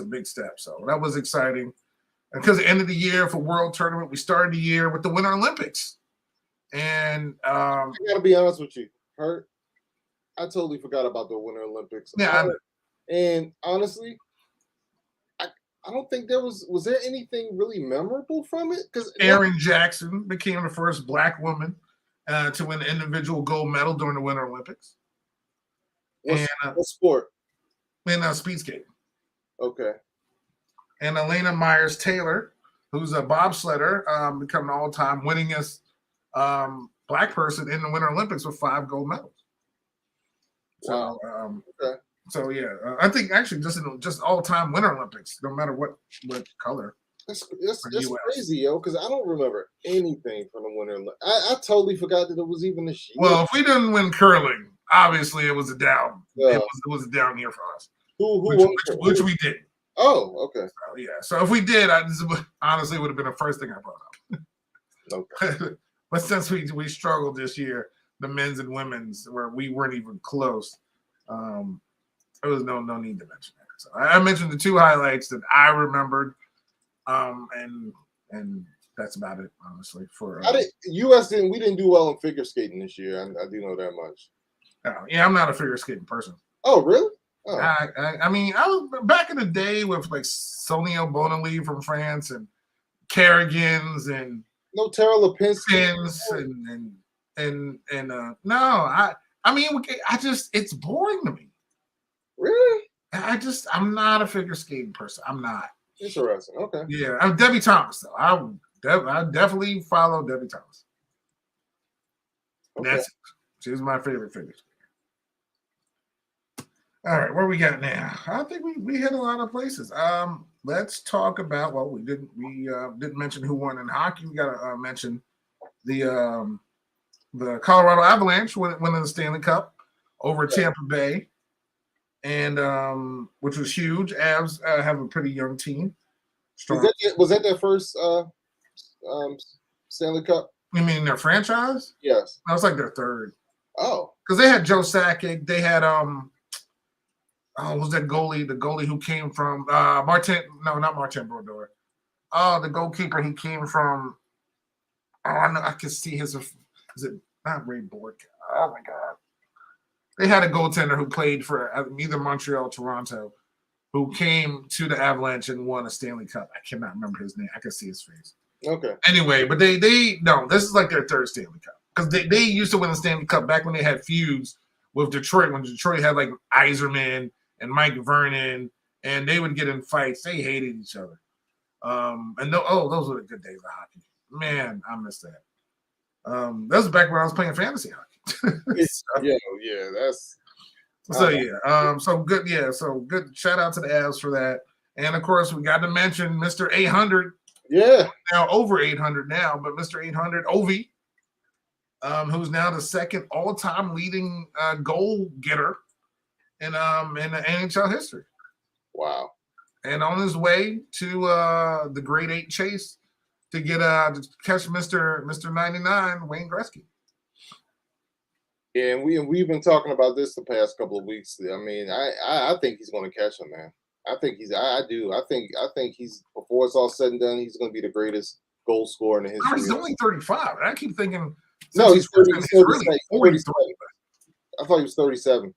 big step. So that was exciting. Because the end of the year for World Tournament, we started the year with the Winter Olympics. And
I gotta be honest with you, Hurt. I totally forgot about the Winter Olympics.
Yeah.
And honestly, I don't think was there anything really memorable from it? Because
Erin Jackson became the first Black woman to win an individual gold medal during the Winter Olympics.
What sport?
In speed skating.
Okay.
And Elena Myers Taylor, who's a bobsledder, become the all-time winningest Black person in the Winter Olympics with 5 gold medals.
Wow.
So,
okay.
So yeah, I think actually just all-time Winter Olympics, no matter what color.
That's crazy, yo, because I don't remember anything from the Winter Olympics. I totally forgot that it was even a sheet.
Well, if we didn't win curling, obviously it was a down. It was a down year for us. Which we did.
Oh, okay.
So, yeah. So if we did, honestly, it would have been the first thing I brought up.
Okay.
But since we struggled this year, the men's and women's, where we weren't even close, there was no need to mention that. So I mentioned the 2 highlights that I remembered, and and that's about it, honestly. For
We didn't do well in figure skating this year. I do know that much.
yeah, I'm not a figure skating person.
Oh, really? Oh.
I mean, I was back in the day with like Sonia Bonali from France and Kerrigan's and
no Tara Lipinski
and no, I mean, it's boring to me.
Really?
I'm not a figure skating person. I'm not.
Interesting. Okay.
Yeah, I'm Debbie Thomas though. I definitely follow Debbie Thomas. Okay. That's it. She's my favorite figure skater. All right, where we got now? I think we hit a lot of places. Let's talk about. Well, we didn't mention who won in hockey. We got to mention the Colorado Avalanche winning the Stanley Cup over Tampa Bay, and which was huge. Avs have a pretty young team.
Was that their first Stanley Cup?
You mean their franchise?
Yes.
That was like their third.
Oh,
because they had Joe Sakic. They had was that goalie? The goalie who came from Martin? No, not Martin Brodeur. Oh, the goalkeeper. He came from. Oh, I know. I can see his. Is it not Ray Bork? Oh my God. They had a goaltender who played for either Montreal or Toronto, who came to the Avalanche and won a Stanley Cup. I cannot remember his name. I can see his face.
Okay.
Anyway, but they no, this is like their third Stanley Cup because they used to win the Stanley Cup back when they had feuds with Detroit, when Detroit had like Yzerman and Mike Vernon, and they would get in fights. They hated each other. Those were the good days of hockey. Man, I miss that. That was back when I was playing fantasy hockey.
That's
so good. Yeah, so good. Shout out to the Avs for that. And of course, we got to mention Mr. 800.
Yeah,
now over 800 now, but Mr. 800 Ovi, who's now the second all-time leading goal getter in the NHL history.
Wow!
And on his way to the Great 8 chase to get to catch Mr. 99 Wayne Gretzky.
Yeah, and we've been talking about this the past couple of weeks. I mean, I think he's going to catch him, man. I think I do. I think he's, before it's all said and done, he's going to be the greatest goal scorer in the history.
He's only 35. I keep thinking.
No, he's 30,
really
43. I thought he was 37.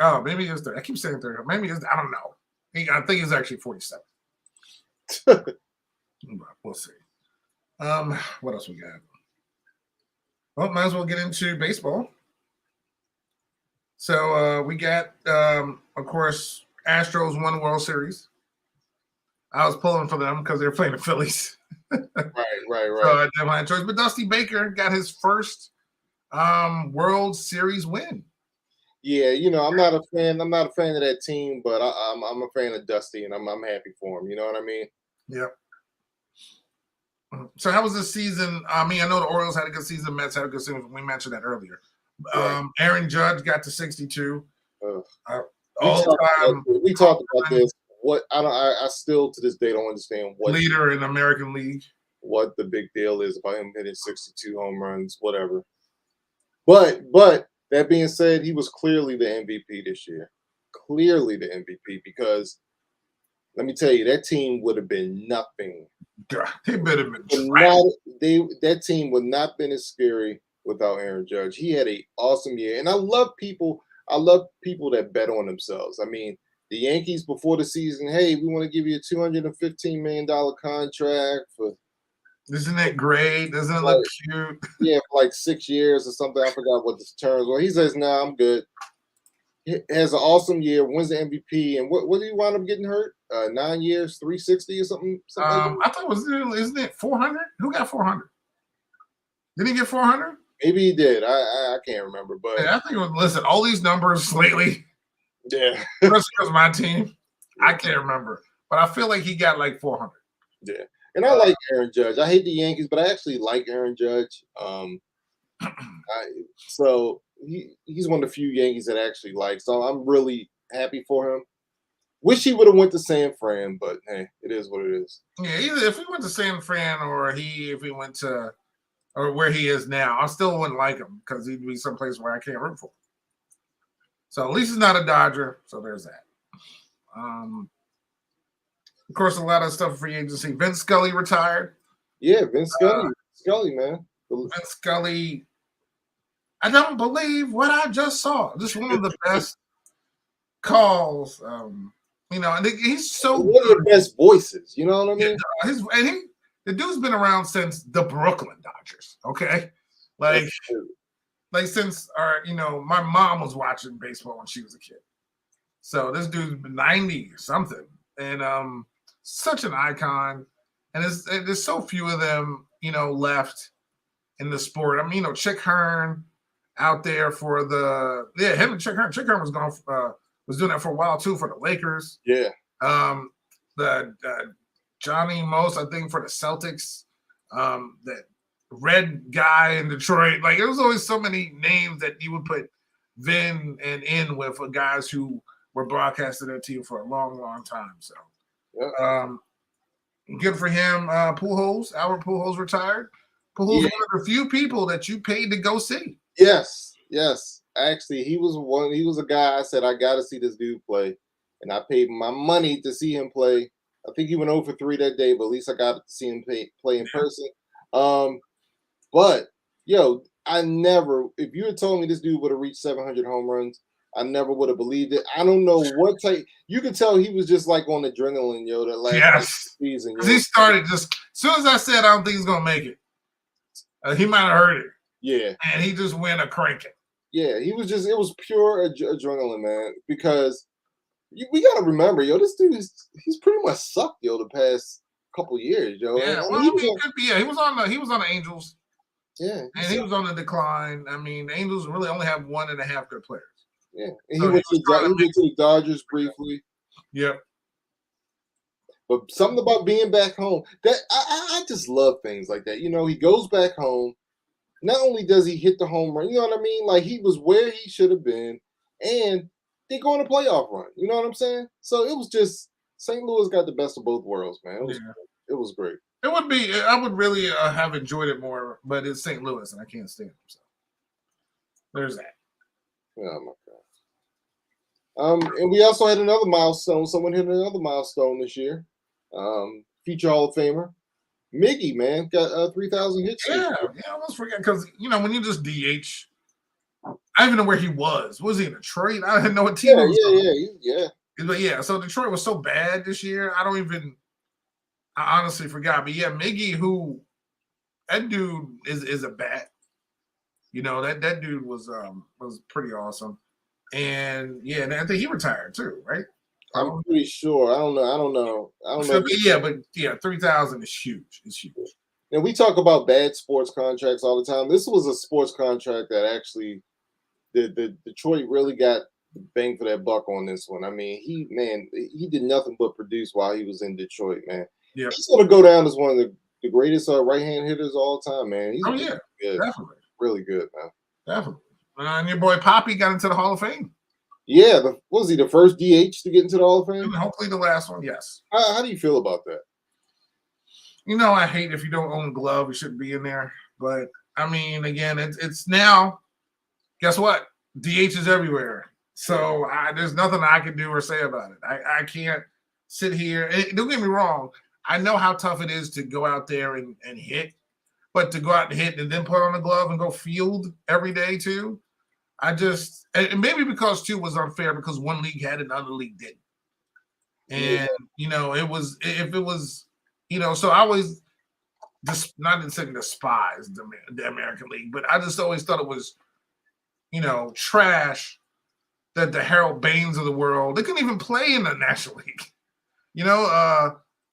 Oh, maybe he was 30. I keep saying 30. Maybe it's, I don't know. I think he's actually 47. We'll see. What else we got? Well, might as well get into baseball. So we got, of course, Astros won the World Series. I was pulling for them because they were playing the Phillies.
Right.
So I didn't have a choice. But Dusty Baker got his first World Series win.
Yeah, I'm not a fan. I'm not a fan of that team, but I'm a fan of Dusty, and I'm happy for him. You know what I mean?
Yep. So how was this season? I mean, I know the Orioles had a good season. Mets had a good season. We mentioned that earlier. Right. Aaron Judge got to 62.
We talked about this. What I still to this day don't understand what
leader in the American League.
What the big deal is about him hitting 62 home runs, whatever. But that being said, he was clearly the MVP this year. Clearly the MVP, because let me tell you, that team would have been nothing.
They better have been
that team would not have been as scary without Aaron Judge. He had an awesome year. And I love people that bet on themselves. I mean, the Yankees before the season, hey, we want to give you a $215 million contract for.
Isn't it great? Doesn't it look cute?
Yeah, for like 6 years or something. I forgot what the terms were. He says, "No, I'm good." He has an awesome year, wins the MVP, and what did he wind up getting hurt? 9 years, 360 or something. Like that?
I thought isn't it 400? Who got 400? Did he get 400?
Maybe he did. I can't remember, but
I think it was. Listen, all these numbers lately.
Yeah,
especially because my team, I can't remember, but I feel like he got like 400.
Yeah. And I like Aaron Judge. I hate the Yankees, but I actually like Aaron Judge. So he's one of the few Yankees that I actually like. So I'm really happy for him. Wish he would have went to San Fran, but hey, it is what it is.
Yeah, either if he went to San Fran or if he went to or where he is now, I still wouldn't like him because he'd be someplace where I can't root for him. So at least he's not a Dodger. So there's that. Of course, a lot of stuff for free agency. Vince Scully retired.
Yeah, Vince Scully. Scully, man.
Vince Scully. I don't believe what I just saw. This is one of the best calls. And he's so
One of the best voices. You know what I mean?
The dude's been around since the Brooklyn Dodgers. Okay, like since my mom was watching baseball when she was a kid. So this dude's been 90 or something, and such an icon. And there's so few of them, left in the sport. I mean, Chick Hearn out there for him and Chick Hearn. Chick Hearn was doing that for a while too for the Lakers.
Yeah.
The Johnny Most, I think, for the Celtics. That red guy in Detroit. Like, there was always so many names that you would put Vin and in with guys who were broadcasting their team for a long, long time. So, good for him. Albert Pujols retired. Pujols one of the few people that you paid to go see.
Yes. Actually, he was a guy I said, I got to see this dude play. And I paid my money to see him play. I think he went over 3 that day, but at least I got to see him play in person. But, I never, if you had told me this dude would have reached 700 home runs, I never would have believed it. I don't know what type. You could tell he was just like on adrenaline, that last season.
He started just, as soon as I said, I don't think he's going to make it, he might have heard it.
Yeah.
And he just went a cranking.
Yeah, it was pure adrenaline, man, because we got to remember, this dude, he's pretty much sucked, the past couple years,
Yeah, he was on the Angels.
Yeah.
And he was on the decline. I mean, the Angels really only have 1.5 good players.
Yeah. And he went to the Dodgers briefly.
Yep.
But something about being back home, that I just love things like that. He goes back home. Not only does he hit the home run, you know what I mean? Like, he was where he should have been, and they go on a playoff run. You know what I'm saying? So it was just St. Louis got the best of both worlds, man. It was great.
It would be. I would really have enjoyed it more, but it's St. Louis, and I can't stand them. So there's that.
Oh my god. And we also had another milestone. Someone hit another milestone this year. Future Hall of Famer Miggy, man, got 3,000 hits.
Yeah, I almost forget because when you just DH, I don't even know where he was. Was he in Detroit? I didn't know what team.
Yeah.
But yeah, so Detroit was so bad this year. I honestly forgot. But yeah, Miggy, that dude is a bat. That dude was pretty awesome. And yeah, and I think he retired too, right?
I'm pretty sure. I don't know.
But 3,000 is huge. It's huge.
And we talk about bad sports contracts all the time. This was a sports contract that actually the Detroit really got bang for that buck on this one. I mean, he did nothing but produce while he was in Detroit, man.
Yeah.
He's going to go down as one of the greatest right-hand hitters of all time, man. He's
good. Definitely.
Really good, man.
Definitely. And your boy Poppy got into the Hall of Fame.
Yeah, was he the first DH to get into the Hall of Fame?
Hopefully the last one, yes.
How do you feel about that?
I hate if you don't own a glove, you shouldn't be in there. But, I mean, again, it's now, guess what? DH is everywhere. So there's nothing I can do or say about it. I can't sit here. Don't get me wrong. I know how tough it is to go out there and hit. But to go out and hit and then put on a glove and go field every day too, and maybe because too was unfair because one league had it, another league didn't. And so I always not despise the American League, but I just always thought it was, trash that the Harold Baines of the world, they couldn't even play in the National League.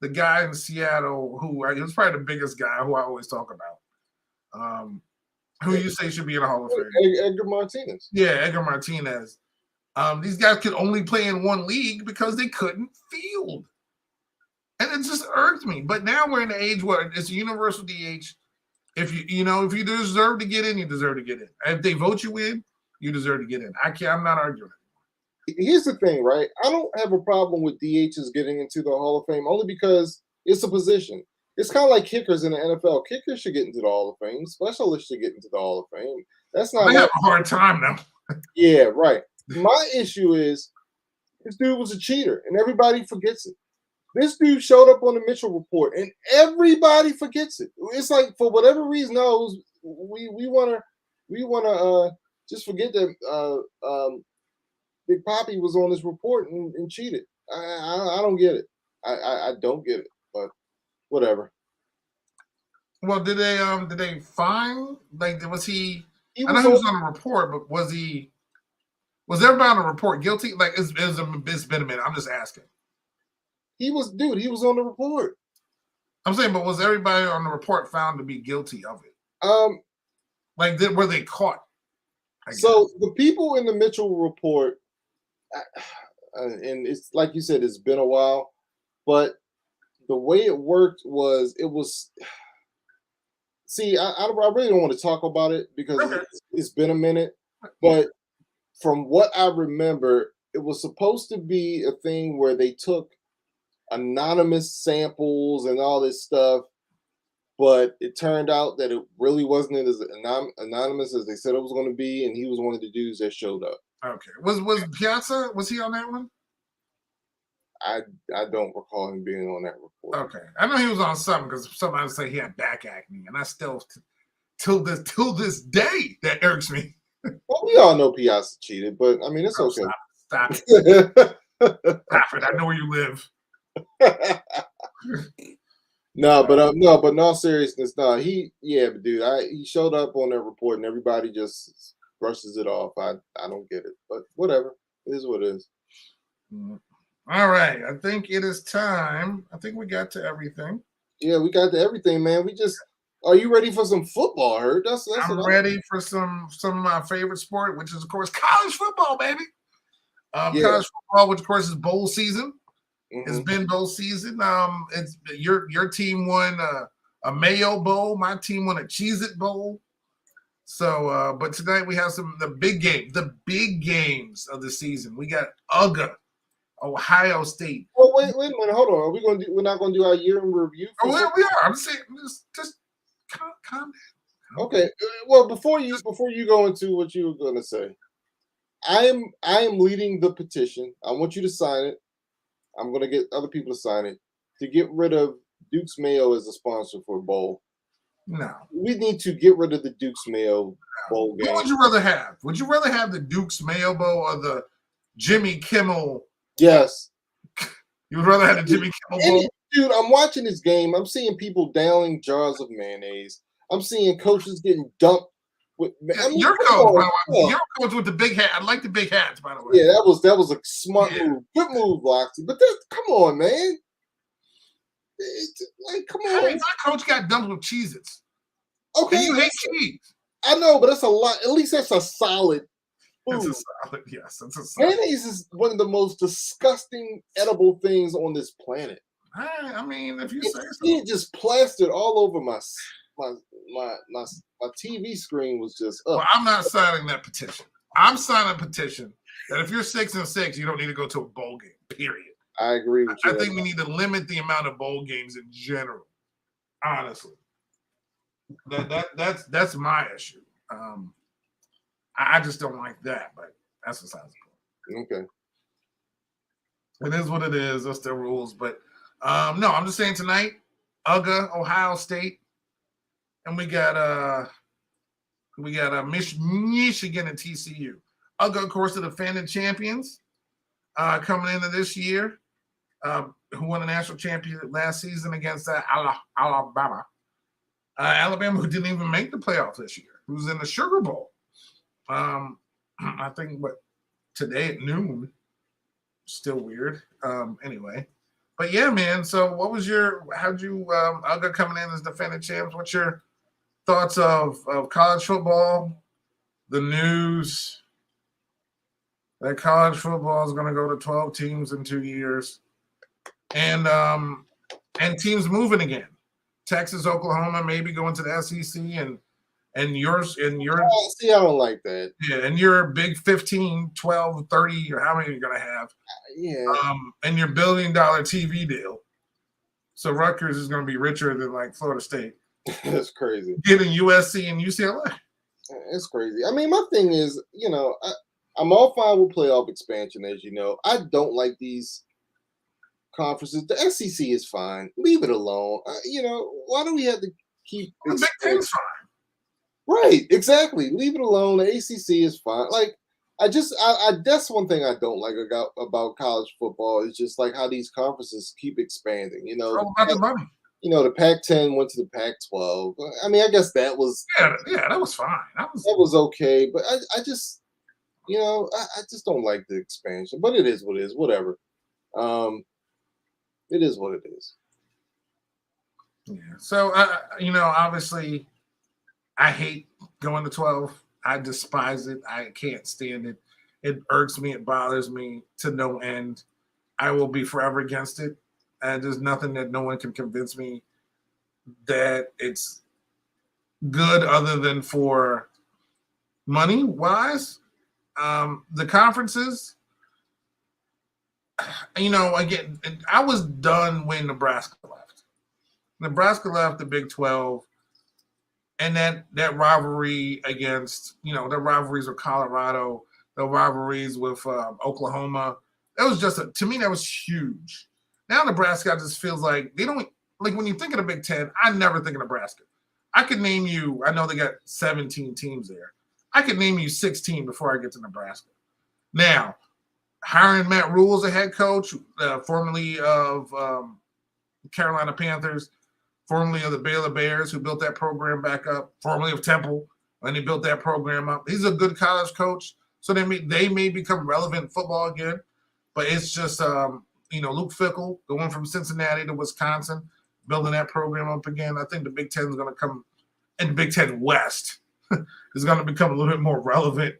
The guy in Seattle who was probably the biggest guy who I always talk about. Who you say should be in the Hall of Fame?
Edgar Martinez.
Yeah, Edgar Martinez. These guys could only play in one league because they couldn't field. And it just irked me. But now we're in the age where it's a universal DH. If you deserve to get in, you deserve to get in. If they vote you in, you deserve to get in. I'm not arguing.
Here's the thing, right? I don't have a problem with DHs getting into the Hall of Fame only because it's a position. It's kind of like kickers in the NFL. Kickers should get into the Hall of Fame. Specialists should get into the Hall of Fame. That's not.
They have a hard time now.
Yeah, right. My issue is this dude was a cheater, and everybody forgets it. This dude showed up on the Mitchell Report, and everybody forgets it. It's like for whatever reason, we wanna just forget that Big Poppy was on this report and cheated. I don't get it. I don't get it. But whatever.
Well, did they find like was he?
He
I know
was
he was
on,
on a report, but was he? Was everybody on the report guilty? Like it's been a minute. I'm just asking.
he was on the report.
I'm saying, but was everybody on the report found to be guilty of it?
Um,
Like, were they caught?
so the people in the Mitchell Report, and it's like you said, it's been a while, but the way it worked was it was. See, I really don't want to talk about it because
Okay.
it's been a minute, but from what I remember, it was supposed to be a thing where they took anonymous samples and all this stuff, but it turned out that it really wasn't as anonymous as they said it was going to be, and he was one of the dudes that showed up.
Okay. Was Piazza? Was he on that one?
I don't recall him being on that report.
Okay. I know he was on something because somebody say he had back acne, and I still till this day that irks me.
Well, we all know Piazza cheated, but I mean it's
Oh,
okay.
Stop it. Stop it. I know where you live.
No, but in all seriousness, no, but dude, he showed up on that report and everybody just brushes it off. I don't get it, but whatever, it is what it is.
All right, I think it is time. I think we got to everything.
Yeah, we got to everything, man. Are you ready for some football? Hurt?
I'm ready for some of my favorite sport, which is of course college football, baby. College football, which of course is bowl season. It's been bowl season. It's your team won a Mayo Bowl. My team won a Cheez-It Bowl. So, but tonight we have the big games of the season. We got UGA, Ohio State.
Oh wait a minute, hold on. We're not gonna do our year in review?
We are. I'm saying just calm down.
Okay. Well, before you go into what you were gonna say, I am leading the petition. I want you to sign it. I'm going to get other people to sign it to get rid of Duke's Mayo as a sponsor for a bowl.
No.
We need to get rid of the Duke's Mayo bowl game.
What would you rather have? Would you rather have the Duke's Mayo Bowl or the Jimmy Kimmel?
Yes.
You would rather have the Jimmy Kimmel Bowl?
Dude, I'm watching this game. I'm seeing people downing jars of mayonnaise. I'm seeing coaches getting dumped.
Your coach with the big hat. I like the big hats, by the way.
Yeah, that was a smart move. Good move, Loxley. But come on, man. Come on.
Hey, my coach got dumped with Cheez-Its.
Okay.
And you hate cheese.
I know, but that's a lot. At least that's a solid food.
It's a solid, yes. It's a solid.
Mayonnaise is one of the most disgusting edible things on this planet.
I mean, if you say so.
It just plastered all over my TV screen was just up.
Well, I'm not signing that petition. I'm signing a petition that if you're 6-6, you don't need to go to a bowl game, period.
I agree with you.
I think we need to limit the amount of bowl games in general. Honestly. That's my issue. I just don't like that, but that's besides the point.
Okay.
It is what it is. That's the rules. But no, I'm just saying tonight, UGA, Ohio State, and we got Michigan and TCU. UGA, of course, the defending champions coming into this year, who won a national championship last season against Alabama. Alabama, who didn't even make the playoffs this year, who's in the Sugar Bowl. I think today at noon. Still weird. Anyway. But yeah, man. So how'd you UGA coming in as defending champs? What's your thoughts of college football? The news that college football is going to go to 12 teams in 2 years. And teams moving again. Texas, Oklahoma, maybe going to the SEC and yours and your
see, I don't like that.
Yeah, and your big 15, 12, 30, or how many you're gonna have.
Yeah.
And your $1 billion TV deal. So Rutgers is gonna be richer than like Florida State.
That's crazy.
Getting USC and UCLA.
It's crazy. I mean, my thing is, I'm all fine with playoff expansion, as you know. I don't like these conferences. The SEC is fine. Leave it alone. Why do we have to keep
The Big Ten's fine.
Right, exactly. Leave it alone. The ACC is fine. Like, that's one thing I don't like about college football is just like how these conferences keep expanding.
It's all about the money.
The Pac-10 went to the Pac-12. I mean, I guess that was
that was fine.
That was okay, but I just I just don't like the expansion. But it is what it is. Whatever. It is what it is.
Yeah. So obviously, I hate going to 12. I despise it. I can't stand it. It irks me. It bothers me to no end. I will be forever against it. And there's nothing that no one can convince me that it's good other than for money wise. The conferences, again, I was done when Nebraska left. Nebraska left the Big 12. And that rivalry against, the rivalries with Colorado, the rivalries with Oklahoma, that was to me, that was huge. Now Nebraska just feels like they don't, like when you think of the Big Ten, I never think of Nebraska. I could name you, I know they got 17 teams there. I could name you 16 before I get to Nebraska. Now, hiring Matt Rule as a head coach, formerly of Carolina Panthers, formerly of the Baylor Bears, who built that program back up, formerly of Temple, and he built that program up. He's a good college coach, so they may become relevant in football again. But it's just, Luke Fickell going from Cincinnati to Wisconsin, building that program up again. I think the Big Ten is going to come, and the Big Ten West is going to become a little bit more relevant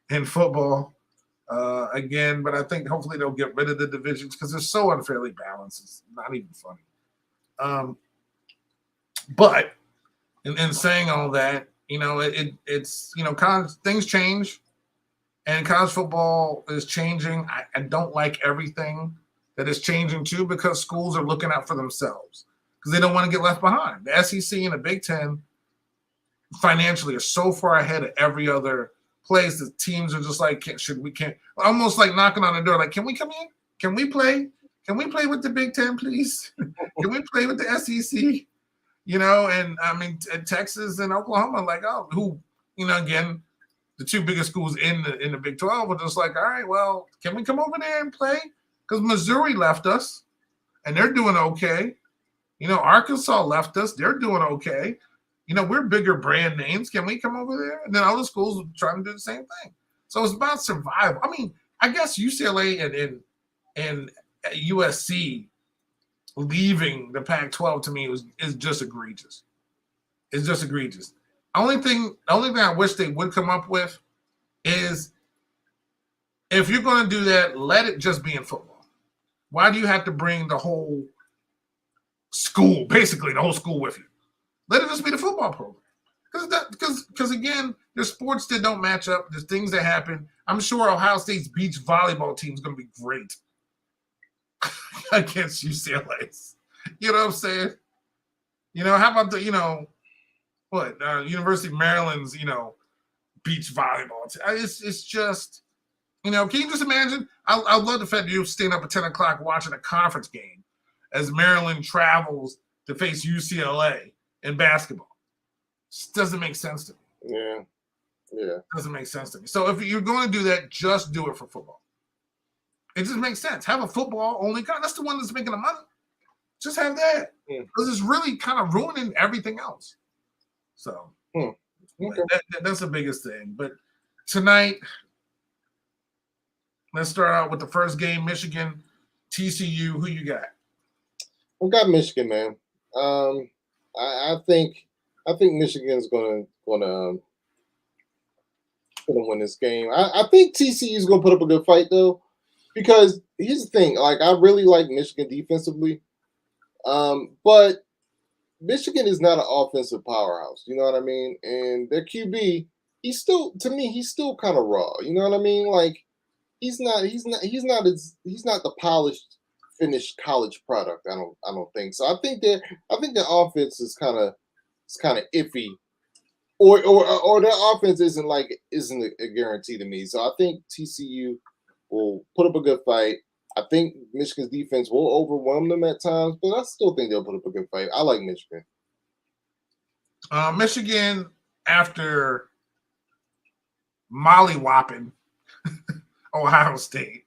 in football again. But I think hopefully they'll get rid of the divisions because they're so unfairly balanced. It's not even funny. But in saying all that, it's college things change, and college football is changing. I don't like everything that is changing too because schools are looking out for themselves because they don't want to get left behind. The SEC and the Big Ten financially are so far ahead of every other place that teams are just like, almost like knocking on the door, like, can we come in? Can we play? Can we play with the Big Ten, please? Can we play with the SEC? And I mean, Texas and Oklahoma, like, again, the two biggest schools in the Big 12 were just like, all right, well, can we come over there and play? Because Missouri left us, and they're doing okay. Arkansas left us. They're doing okay. We're bigger brand names. Can we come over there? And then other schools are trying to do the same thing. So it's about survival. I mean, I guess UCLA and USC leaving the Pac-12 to me is just egregious. It's just egregious. The only thing I wish they would come up with is if you're going to do that, let it just be in football. Why do you have to bring the whole school, basically the whole school with you? Let it just be the football program. Because again, there's sports that don't match up. There's things that happen. I'm sure Ohio State's beach volleyball team is going to be great against UCLA. You know what I'm saying? How about the, University of Maryland's, beach volleyball team? It's just, can you just imagine? I love the fact that you staying up at 10 o'clock watching a conference game as Maryland travels to face UCLA in basketball. It doesn't make sense to me. Yeah. It doesn't make sense to me. So if you're going to do that, just do it for football. It just makes sense. Have a football only. That's the one that's making the money. Just have that. Because it's really kind of ruining everything else. So okay. That's the biggest thing. But tonight, let's start out with the first game, Michigan, TCU. Who you got?
I got Michigan, man. I think Michigan's gonna win this game. I think TCU's gonna put up a good fight though, because here's the thing. Like, I really like Michigan defensively, but Michigan is not an offensive powerhouse. You know what I mean? And their QB, he's still kind of raw. You know what I mean? Like, he's not the polished, finished college product. I don't think so. I think their offense is kind of iffy, or their offense isn't a guarantee to me. So I think TCU will put up a good fight. I think Michigan's defense will overwhelm them at times, but I still think they'll put up a good fight. I like Michigan.
Michigan, after mollywopping Ohio State,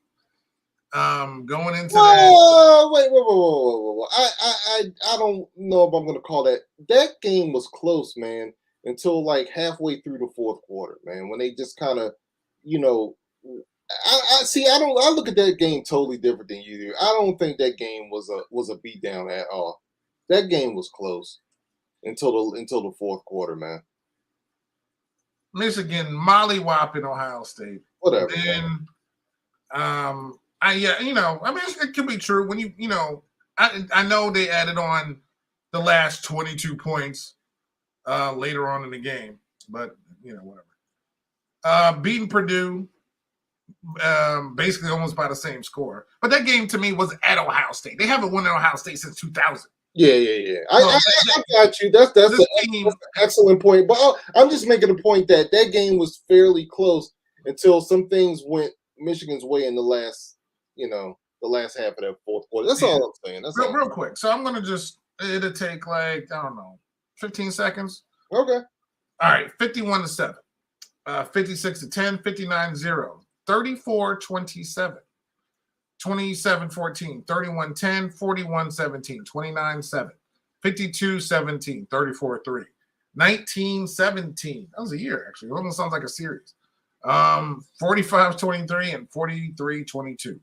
going into that.
Wait. I don't know if I'm going to call that. That game was close, man, until like halfway through the fourth quarter, man, when they just kind of, you know, I see. I look at that game totally different than you do. I don't think that game was a beatdown at all. That game was close until the fourth quarter, man.
Michigan mollywopping Ohio State.
Whatever.
Then, it could be true when I know they added on the last 22 points later on in the game, but whatever. Beating Purdue. Basically almost by the same score. But that game to me was at Ohio State. They haven't won at Ohio State since 2000.
Yeah. I got you. That's an excellent point. But I'm just making a point that game was fairly close until some things went Michigan's way in the last half of that fourth quarter. That's all I'm saying. That's
real quick. So I'm gonna it'll take like, I don't know, 15 seconds.
Okay.
All right, 51-7, 56-10, 59-0. 34-27, 27-14, 31-10, 41-17, 29-7, 52-17, 34-3, 19-17. That was a year, actually. It almost sounds like a series. 45-23 and 43-22.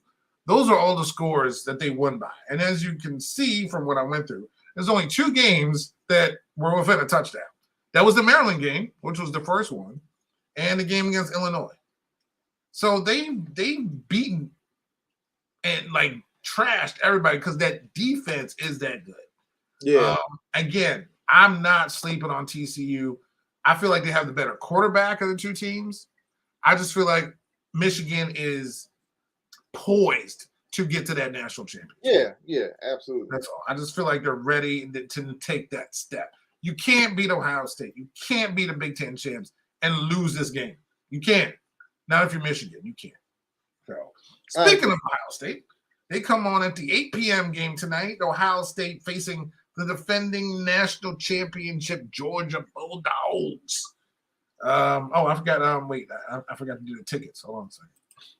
Those are all the scores that they won by. And as you can see from what I went through, there's only 2 games that were within a touchdown. That was the Maryland game, which was the first one, and the game against Illinois. So they beaten and like trashed everybody because that defense is that good.
Yeah.
Again, I'm not sleeping on TCU. I feel like they have the better quarterback of the 2 teams. I just feel like Michigan is poised to get to that national championship.
Yeah, absolutely.
That's all. I just feel like they're ready to take that step. You can't beat Ohio State. You can't beat the Big Ten champs and lose this game. You can't. Not if you're Michigan, you can't. So, speaking of Ohio State, they come on at the 8 p.m. game tonight. Ohio State facing the defending national championship Georgia Bulldogs. I forgot. I forgot to do the tickets. Hold on a second.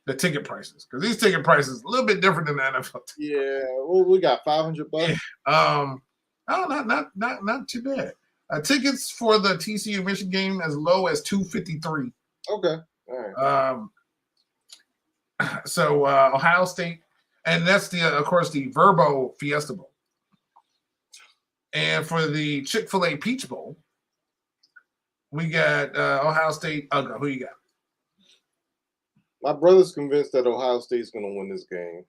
The ticket prices, because these ticket prices a little bit different than the NFL.
Yeah, well, we got $500.
Yeah. Not too bad. Tickets for the TCU Michigan game as low as $253.
Okay. All
right. So Ohio State, and that's of course the Verbo Fiesta Bowl. And for the Chick-fil-A Peach Bowl, we got Ohio State. Who you got?
My brother's convinced that Ohio State's going to win this game.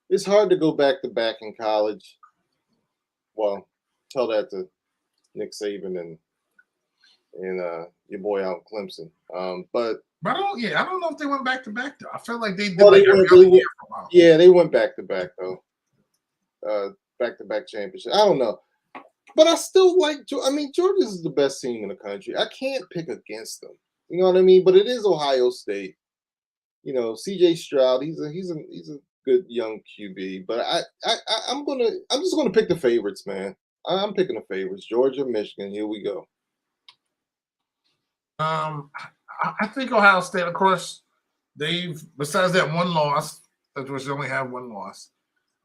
It's hard to go back to back in college. Well, tell that to Nick Saban and your boy out in Clemson. But
I don't know if they went back to back though. I feel like they did
they went back to back though. Back to back championship. I don't know. But I still like Georgia's the best team in the country. I can't pick against them. You know what I mean? But it is Ohio State. CJ Stroud, he's a good young QB. But I'm just gonna pick the favorites, man. I'm picking the favorites. Georgia, Michigan. Here we go.
I think Ohio State, of course, besides that one loss, which they only have one loss,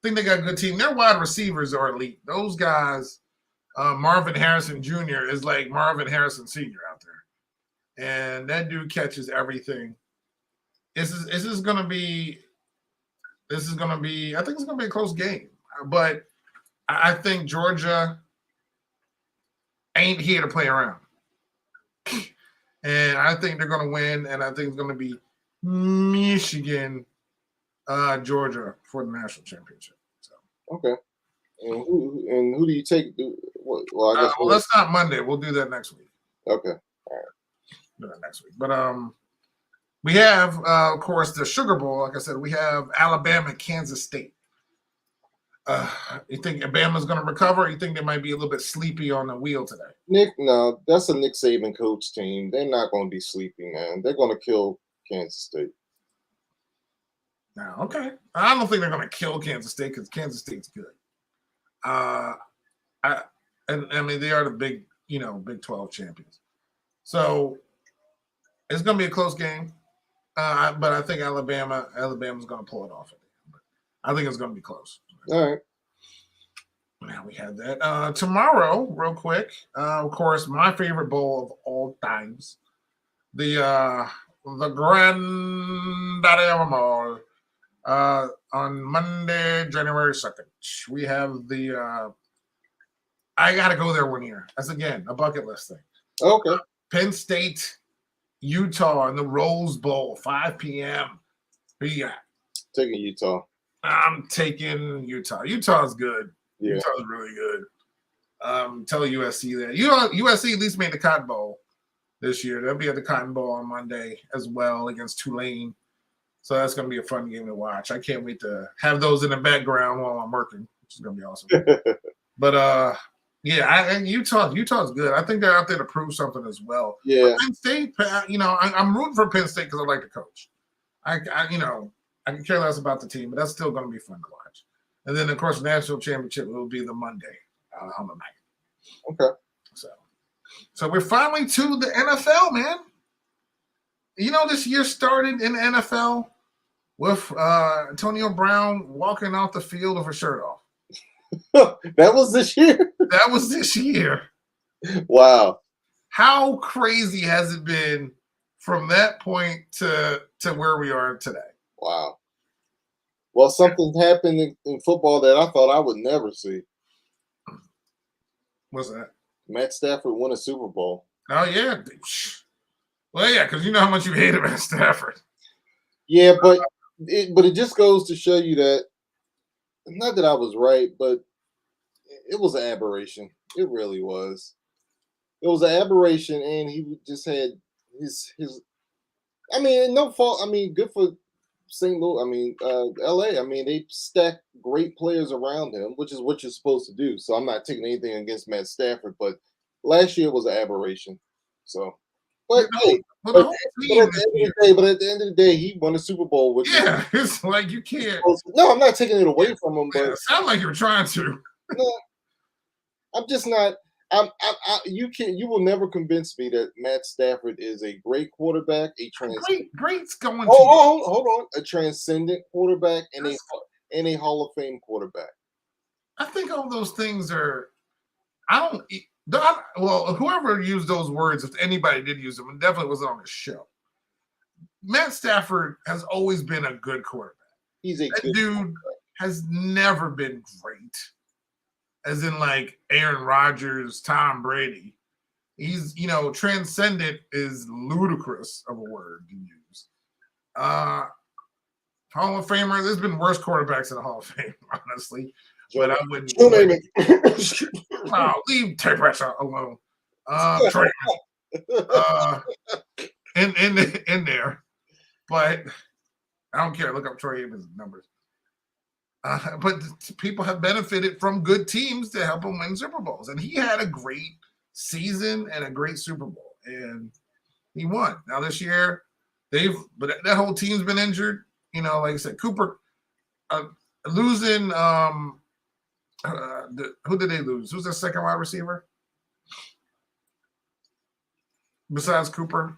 I think they got a good team. Their wide receivers are elite. Those guys, Marvin Harrison Jr. is like Marvin Harrison Sr. out there. And that dude catches everything. This is gonna be I think it's gonna be a close game. But I think Georgia ain't here to play around. And I think they're going to win, and I think it's going to be Michigan, Georgia for the national championship. So
okay. And who do you take? Well, I guess
that's not Monday. We'll do that next week.
Okay. All right.
Do that next week. But we have, of course, the Sugar Bowl. Like I said, we have Alabama, Kansas State. You think Alabama's going to recover? Or you think they might be a little bit sleepy on the wheel today?
No, that's a Nick Saban coach team. They're not going to be sleepy, man. They're going to kill Kansas State.
No, okay. I don't think they're going to kill Kansas State because Kansas State's good. I mean, they are the big, Big 12 champions. So it's going to be a close game. But I think Alabama's going to pull it off. I think it's going to be close.
All right.
Now we had that. Tomorrow, real quick, of course, my favorite bowl of all times, the Granddaddy of them all. On Monday, January 2nd, we have the I got to go there one year. That's, again, a bucket list thing.
Okay.
Penn State, Utah in the Rose Bowl, 5 p.m. Who you got?
Taking Utah.
I'm taking Utah. Utah's good.
Yeah.
Utah's really good. Tell USC that. USC at least made the Cotton Bowl this year. They'll be at the Cotton Bowl on Monday as well against Tulane. So that's going to be a fun game to watch. I can't wait to have those in the background while I'm working, which is going to be awesome. But, Utah's good. I think they're out there to prove something as well.
Yeah.
Penn State, I'm rooting for Penn State because I like the coach. I can care less about the team, but that's still going to be fun to watch. And then, of course, the national championship will be the Monday on the night.
Okay.
So we're finally to the NFL, man. This year started in the NFL with Antonio Brown walking off the field with a shirt off.
That was this year?
That was this year.
Wow.
How crazy has it been from that point to where we are today?
Wow. Well, something happened in football that I thought I would never see.
What's that?
Matt Stafford won a Super Bowl.
Oh, yeah. Well, yeah, because you know how much you hated Matt Stafford.
Yeah, but it just goes to show you that, not that I was right, but it was an aberration. It really was. It was an aberration, and he just had his. I mean, no fault. I mean, good for St. Louis. I mean, LA. I mean, they stacked great players around him, which is what you're supposed to do. So I'm not taking anything against Matt Stafford, but last year was an aberration. So, but hey, but at the end of the day, he won a Super Bowl with.
Yeah, it's like you can't.
No, I'm not taking it away from him, but
it sounds like you're trying to.
No, I'm just not. You will never convince me that Matt Stafford is a great quarterback,
great's going.
Hold on, a transcendent quarterback and a Hall of Fame quarterback.
I think all those things are. Well, whoever used those words, if anybody did use them, it definitely wasn't on the show. Matt Stafford has always been a good quarterback.
He's a good
dude
quarterback.
Has never been great. As in, like, Aaron Rodgers, Tom Brady. He's, transcendent is ludicrous of a word to use. Hall of Famer, there's been worse quarterbacks in the Hall of Fame, honestly. But I wouldn't. Leave Terry Bradshaw alone. Trey, in there. But I don't care. Look up Troy Aikman's numbers. But people have benefited from good teams to help him win Super Bowls. And he had a great season and a great Super Bowl. And he won. Now this year, but that whole team's been injured. Like I said, Cooper losing who did they lose? Who's their second wide receiver? Besides Cooper?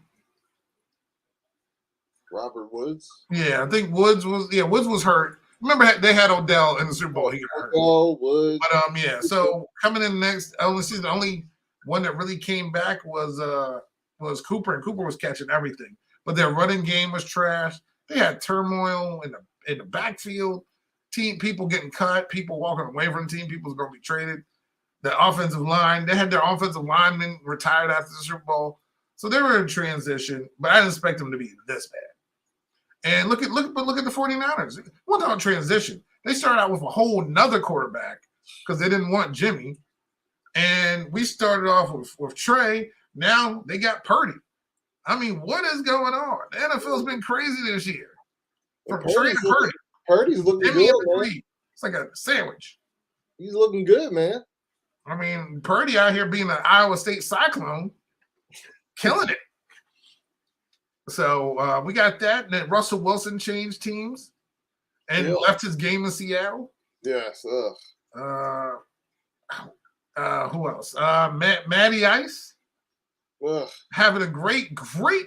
Robert Woods?
Yeah, I think Woods was hurt. Remember, they had Odell in the Super Bowl. He got hurt.
Odell, Woods.
But so coming in next season, the only one that really came back was Cooper, and Cooper was catching everything. But their running game was trash. They had turmoil in the backfield. People getting cut, people walking away from the team, people's going to be traded. The offensive line, they had their offensive lineman retired after the Super Bowl. So they were in transition, but I didn't expect them to be this bad. And look at the 49ers. What about transition? They started out with a whole nother quarterback because they didn't want Jimmy. And we started off with Trey. Now they got Purdy. I mean, what is going on? The NFL's been crazy this year. From Trey to Purdy.
Purdy's looking good, man.
It's like a sandwich.
He's looking good, man.
I mean, Purdy out here being an Iowa State Cyclone, killing it. So we got that. And then Russell Wilson changed teams and left his game in Seattle.
Yes.
Who else? Matty Ice having a great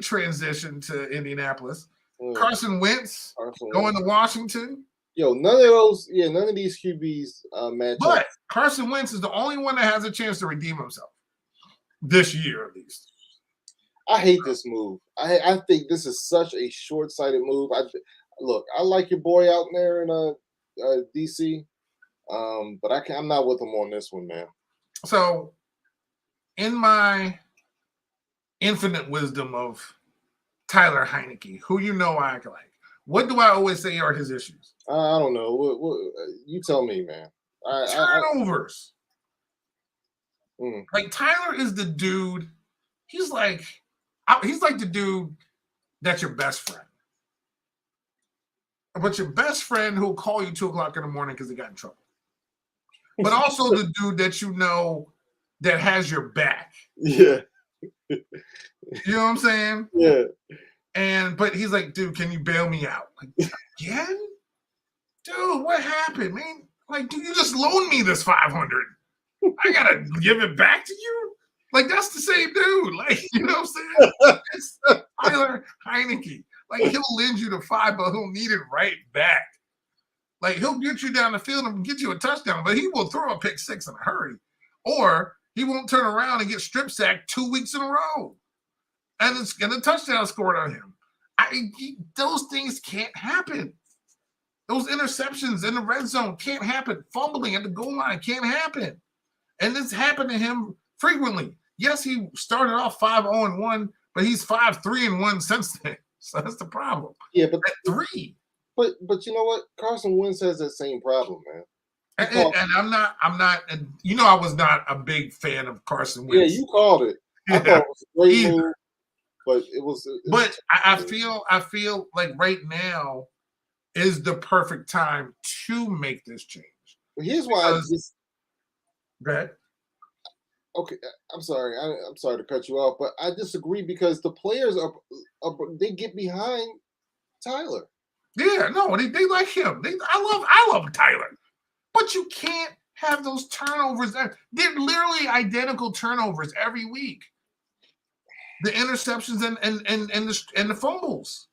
transition to Indianapolis. Carson Wentz going to Washington.
Yo, none of these QBs match
But
up.
Carson Wentz is the only one that has a chance to redeem himself this year, at least.
I hate this move. I think this is such a short-sighted move. I like your boy out there in DC, but I'm not with him on this one, man.
So, in my infinite wisdom of Tyler Heineke, who I like, what do I always say are his issues?
I don't know. What, you tell me, man.
Turnovers. Like Tyler is the dude. He's like the dude that's your best friend. But your best friend who'll call you 2:00 in the morning because he got in trouble. But also the dude that that has your back.
Yeah.
You know what I'm saying?
Yeah.
But he's like, dude, can you bail me out? Like, again? Dude, what happened, man? Like, dude, you just loaned me this $500. I gotta give it back to you? Like, that's the same dude. Like, you know what I'm saying? It's Tyler Heineke. Like, he'll lend you the $5, but he'll need it right back. Like, he'll get you down the field and get you a touchdown, but he will throw a pick six in a hurry. Or he won't turn around and get strip sacked 2 weeks in a row. And a touchdown scored on him. Those things can't happen. Those interceptions in the red zone can't happen. Fumbling at the goal line can't happen. And this happened to him frequently. Yes, he started off 5-0-1, but he's 5-3-1 since then. So that's the problem.
Yeah, but
at 3.
But you know what? Carson Wentz has that same problem, man.
And I'm not. I was not a big fan of Carson Wentz.
Yeah, you called it. I thought it was a great move, but it was.
But I feel like right now is the perfect time to make this change.
Well, here's why.
Go ahead.
Okay, I'm sorry. I'm sorry to cut you off, but I disagree because the players they get behind Tyler.
Yeah, no, they like him. I love Tyler, but you can't have those turnovers. They're literally identical turnovers every week. The interceptions and the fumbles.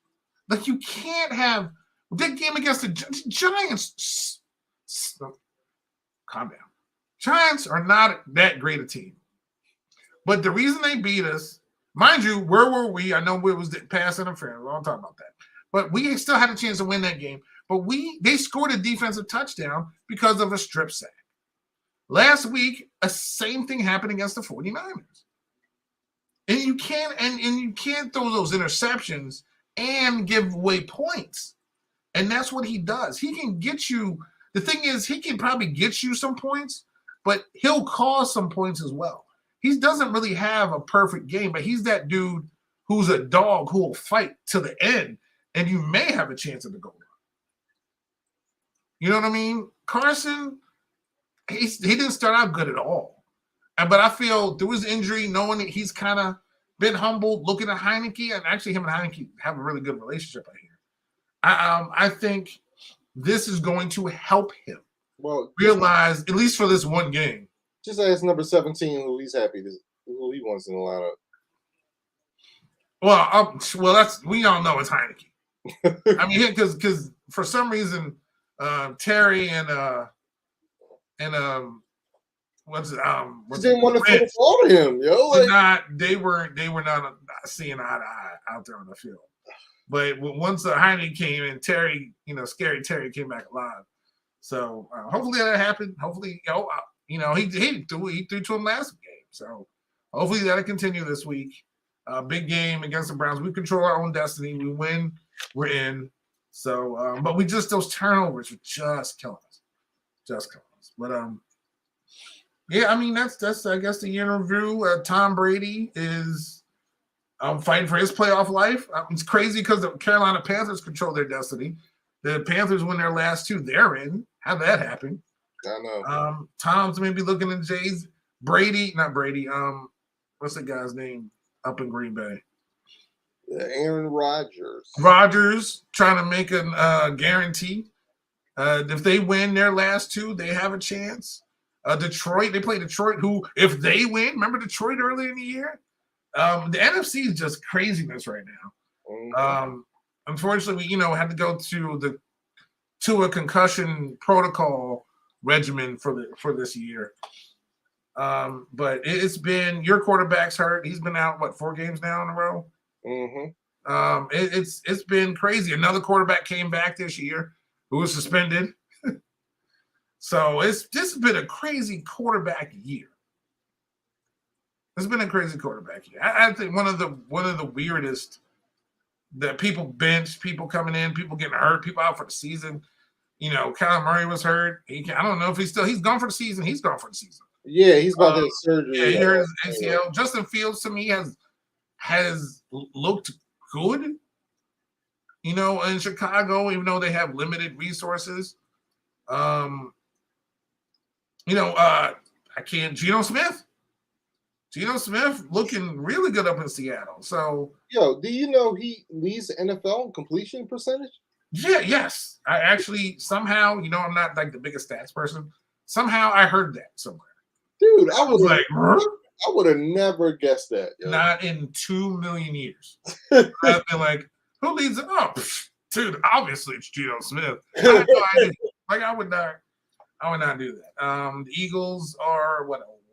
Like, you can't have a big game against the Giants. Calm down. Giants are not that great a team. But the reason they beat us, mind you, where were we? I know it was pass interference. I don't talk about that. But we still had a chance to win that game. But they scored a defensive touchdown because of a strip sack. Last week, a same thing happened against the 49ers. And you can't throw those interceptions and give away points. And that's what he does. He can get you. The thing is, he can probably get you some points, but he'll cause some points as well. He doesn't really have a perfect game, but he's that dude who's a dog who will fight to the end, and you may have a chance at the goal line. You know what I mean? Carson, he didn't start out good at all. But I feel through his injury, knowing that he's kind of been humbled, looking at Heineke, and actually him and Heineke have a really good relationship, I hear. I think this is going to help him realize, at least for this one game.
Just ask number 17 who he's who he wants in the lineup.
Well, that's we all know it's Heineke. I mean, because for some reason, Terry and what's it?
Didn't want to put the ball to him, yo. Like,
they were not seeing eye to eye out there on the field. But once Heineke came in, Terry, scary Terry came back alive. So hopefully that happened. Hopefully, he threw to him last game. So hopefully that'll continue this week. Big game against the Browns. We control our own destiny. We win, we're in. So, but those turnovers are just killing us. But yeah, I mean that's I guess the year in review. Tom Brady is fighting for his playoff life. It's crazy because the Carolina Panthers control their destiny. The Panthers win their last 2. They're in. How'd that happen?
I know.
Tom's maybe looking at Jay's Brady, not Brady. What's the guy's name up in Green Bay?
Aaron Rodgers.
Rodgers trying to make a guarantee. If they win their last two, they have a chance. Detroit, they play Detroit, who, if they win, remember Detroit earlier in the year? The NFC is just craziness right now. Unfortunately, we had to go to a concussion protocol regimen for this year. But it's been, your quarterback's hurt. He's been out 4 games now in a row. It's been crazy. Another quarterback came back this year who was suspended. So this has been a crazy quarterback year. It's been a crazy quarterback year. I think one of the weirdest, that people bench, people coming in, people getting hurt, people out for the season. Kyler Murray was hurt. I don't know if he's gone for the season. He's gone for the season.
Yeah, he's about to have surgery.
Yeah, he hurt his ACL. Justin Fields to me has looked good. In Chicago, even though they have limited resources. Geno Smith. Geno Smith looking really good up in Seattle. So,
do you know he leads the NFL in completion percentage?
Yeah, yes. I actually somehow, I'm not like the biggest stats person. Somehow I heard that somewhere.
Dude,
I was like,
I would have never guessed that.
Not in 2 million years. I've been like, who leads it up? Dude, obviously it's Geno Smith. I had no idea. Like, I would not do that. The Eagles are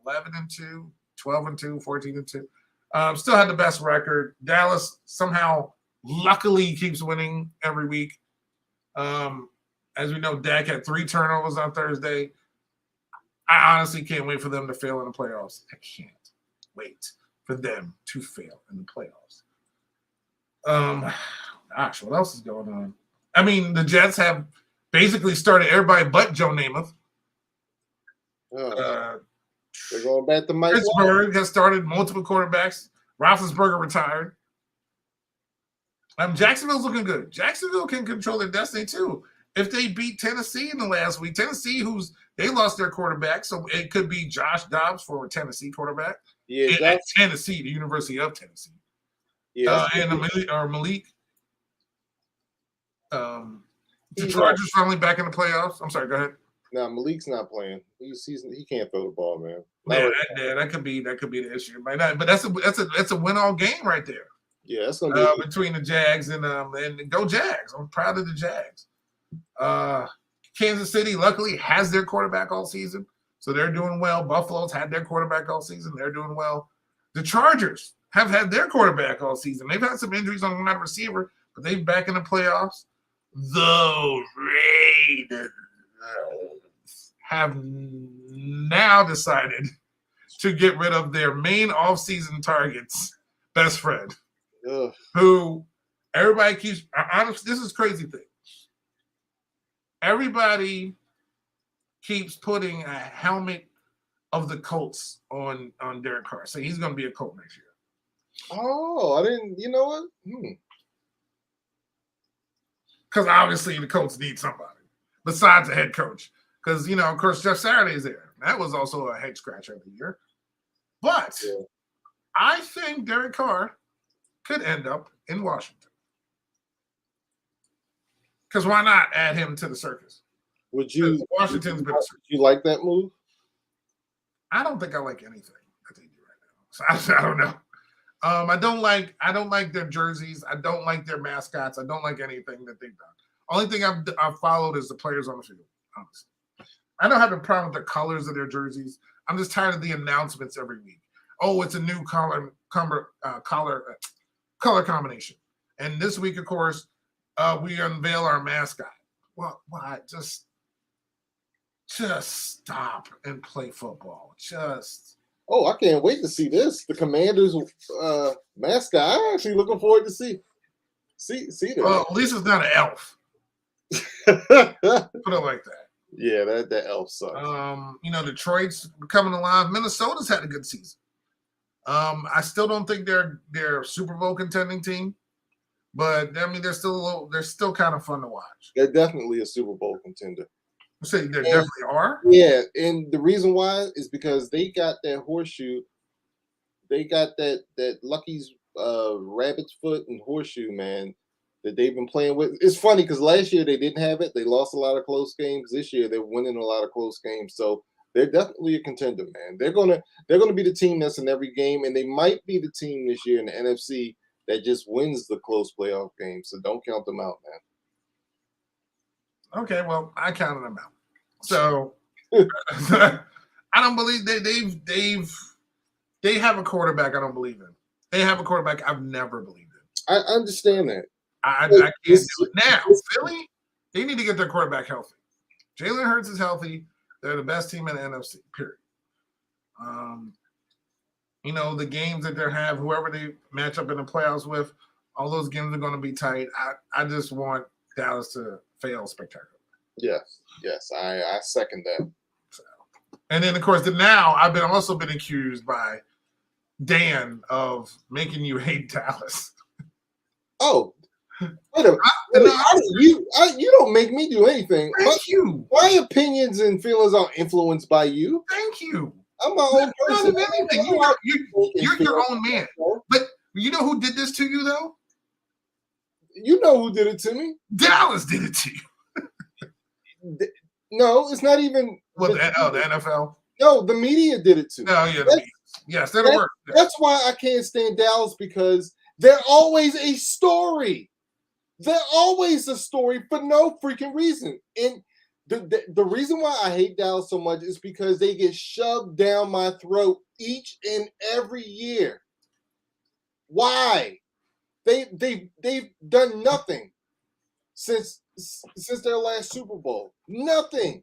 11-2, 12-2, 14-2. Still had the best record. Dallas somehow luckily keeps winning every week. As we know, Dak had 3 turnovers on Thursday. I honestly can't wait for them to fail in the playoffs. I can't wait for them to fail in the playoffs. Gosh, what else is going on? I mean, the Jets have basically started everybody but Joe Namath.
They're going back to Mike.
Pittsburgh has started multiple quarterbacks. Roethlisberger retired. Jacksonville's looking good. Jacksonville can control their destiny too. If they beat Tennessee in the last week, Tennessee, they lost their quarterback, so it could be Josh Dobbs for a Tennessee quarterback.
Yeah,
at Tennessee, the University of Tennessee.
Yeah,
and Malik. The Chargers finally back in the playoffs. I'm sorry, go ahead.
No, Malik's not playing. He can't throw the ball, man.
That could be the issue. But that's a win-all game right there.
Yeah, that's gonna be
between the Jags and go Jags. I'm proud of the Jags. Kansas City luckily has their quarterback all season, so they're doing well. Buffalo's had their quarterback all season. They're doing well. The Chargers have had their quarterback all season. They've had some injuries on wide receiver, but they're back in the playoffs. The Raiders have now decided to get rid of their main offseason targets, best friend, who everybody keeps – honestly, this is a crazy thing. Everybody keeps putting a helmet of the Colts on Derek Carr. So he's going to be a Colt next year.
Oh, I didn't – you know what?
Because obviously the Colts need somebody besides a head coach. Because, of course, Jeff Saturday's there. That was also a head scratcher of the year. But I think Derek Carr could end up in Washington. Because why not add him to the circus? Washington's been a circus.
You like that move?
I don't think I like anything that they do right now. So I don't know. I don't like their jerseys. I don't like their mascots. I don't like anything that they've done. Only thing I've followed is the players on the field, honestly. I don't have a problem with the colors of their jerseys. I'm just tired of the announcements every week. Oh, it's a new color combination. And this week, of course, we unveil our mascot. Well, why? Just stop and play football.
Oh, I can't wait to see this. The Commanders mascot. I'm actually looking forward to see that.
Well, at least it's not an elf. Put it like that.
Yeah, that elf sucks.
Detroit's coming alive. Minnesota's had a good season. I still don't think they're Super Bowl contending team, but I mean they're still kind of fun to watch.
They're definitely a Super Bowl contender.
So there definitely are.
Yeah, and the reason why is because they got that horseshoe. They got that Lucky's rabbit's foot and horseshoe, man, that they've been playing with. It's funny because last year they didn't have it. They lost a lot of close games. This year they're winning a lot of close games. So they're definitely a contender, man. They're gonna be the team that's in every game, and they might be the team this year in the NFC that just wins the close playoff game. So don't count them out, man.
Okay, well, I counted them out. So I don't believe they have a quarterback I don't believe in. They have a quarterback I've never believed in.
I understand that.
I can't do it. Now, Philly, they need to get their quarterback healthy. Jalen Hurts is healthy. They're the best team in the NFC, period. The games that they have, whoever they match up in the playoffs with, all those games are going to be tight. I just want Dallas to fail spectacularly.
Yes, I second that.
So, and then, of course, now I've also been accused by Dan of making you hate Dallas.
Oh, wait a minute. You don't make me do anything.
Thank you.
My opinions and feelings are influenced by you.
Thank you.
I'm my own person.
Not anything. You're your own man. But you know who did this to you, though?
You know who did it to me.
Dallas did it to you.
No, it's not even.
Well, the NFL?
No, the media did it to me.
No, yeah, the media. Yes, that'll work.
That's why I can't stand Dallas, because they're always a story. They're always a story for no freaking reason. And the reason why I hate Dallas so much is because they get shoved down my throat each and every year. Why? They've done nothing since their last Super Bowl. Nothing.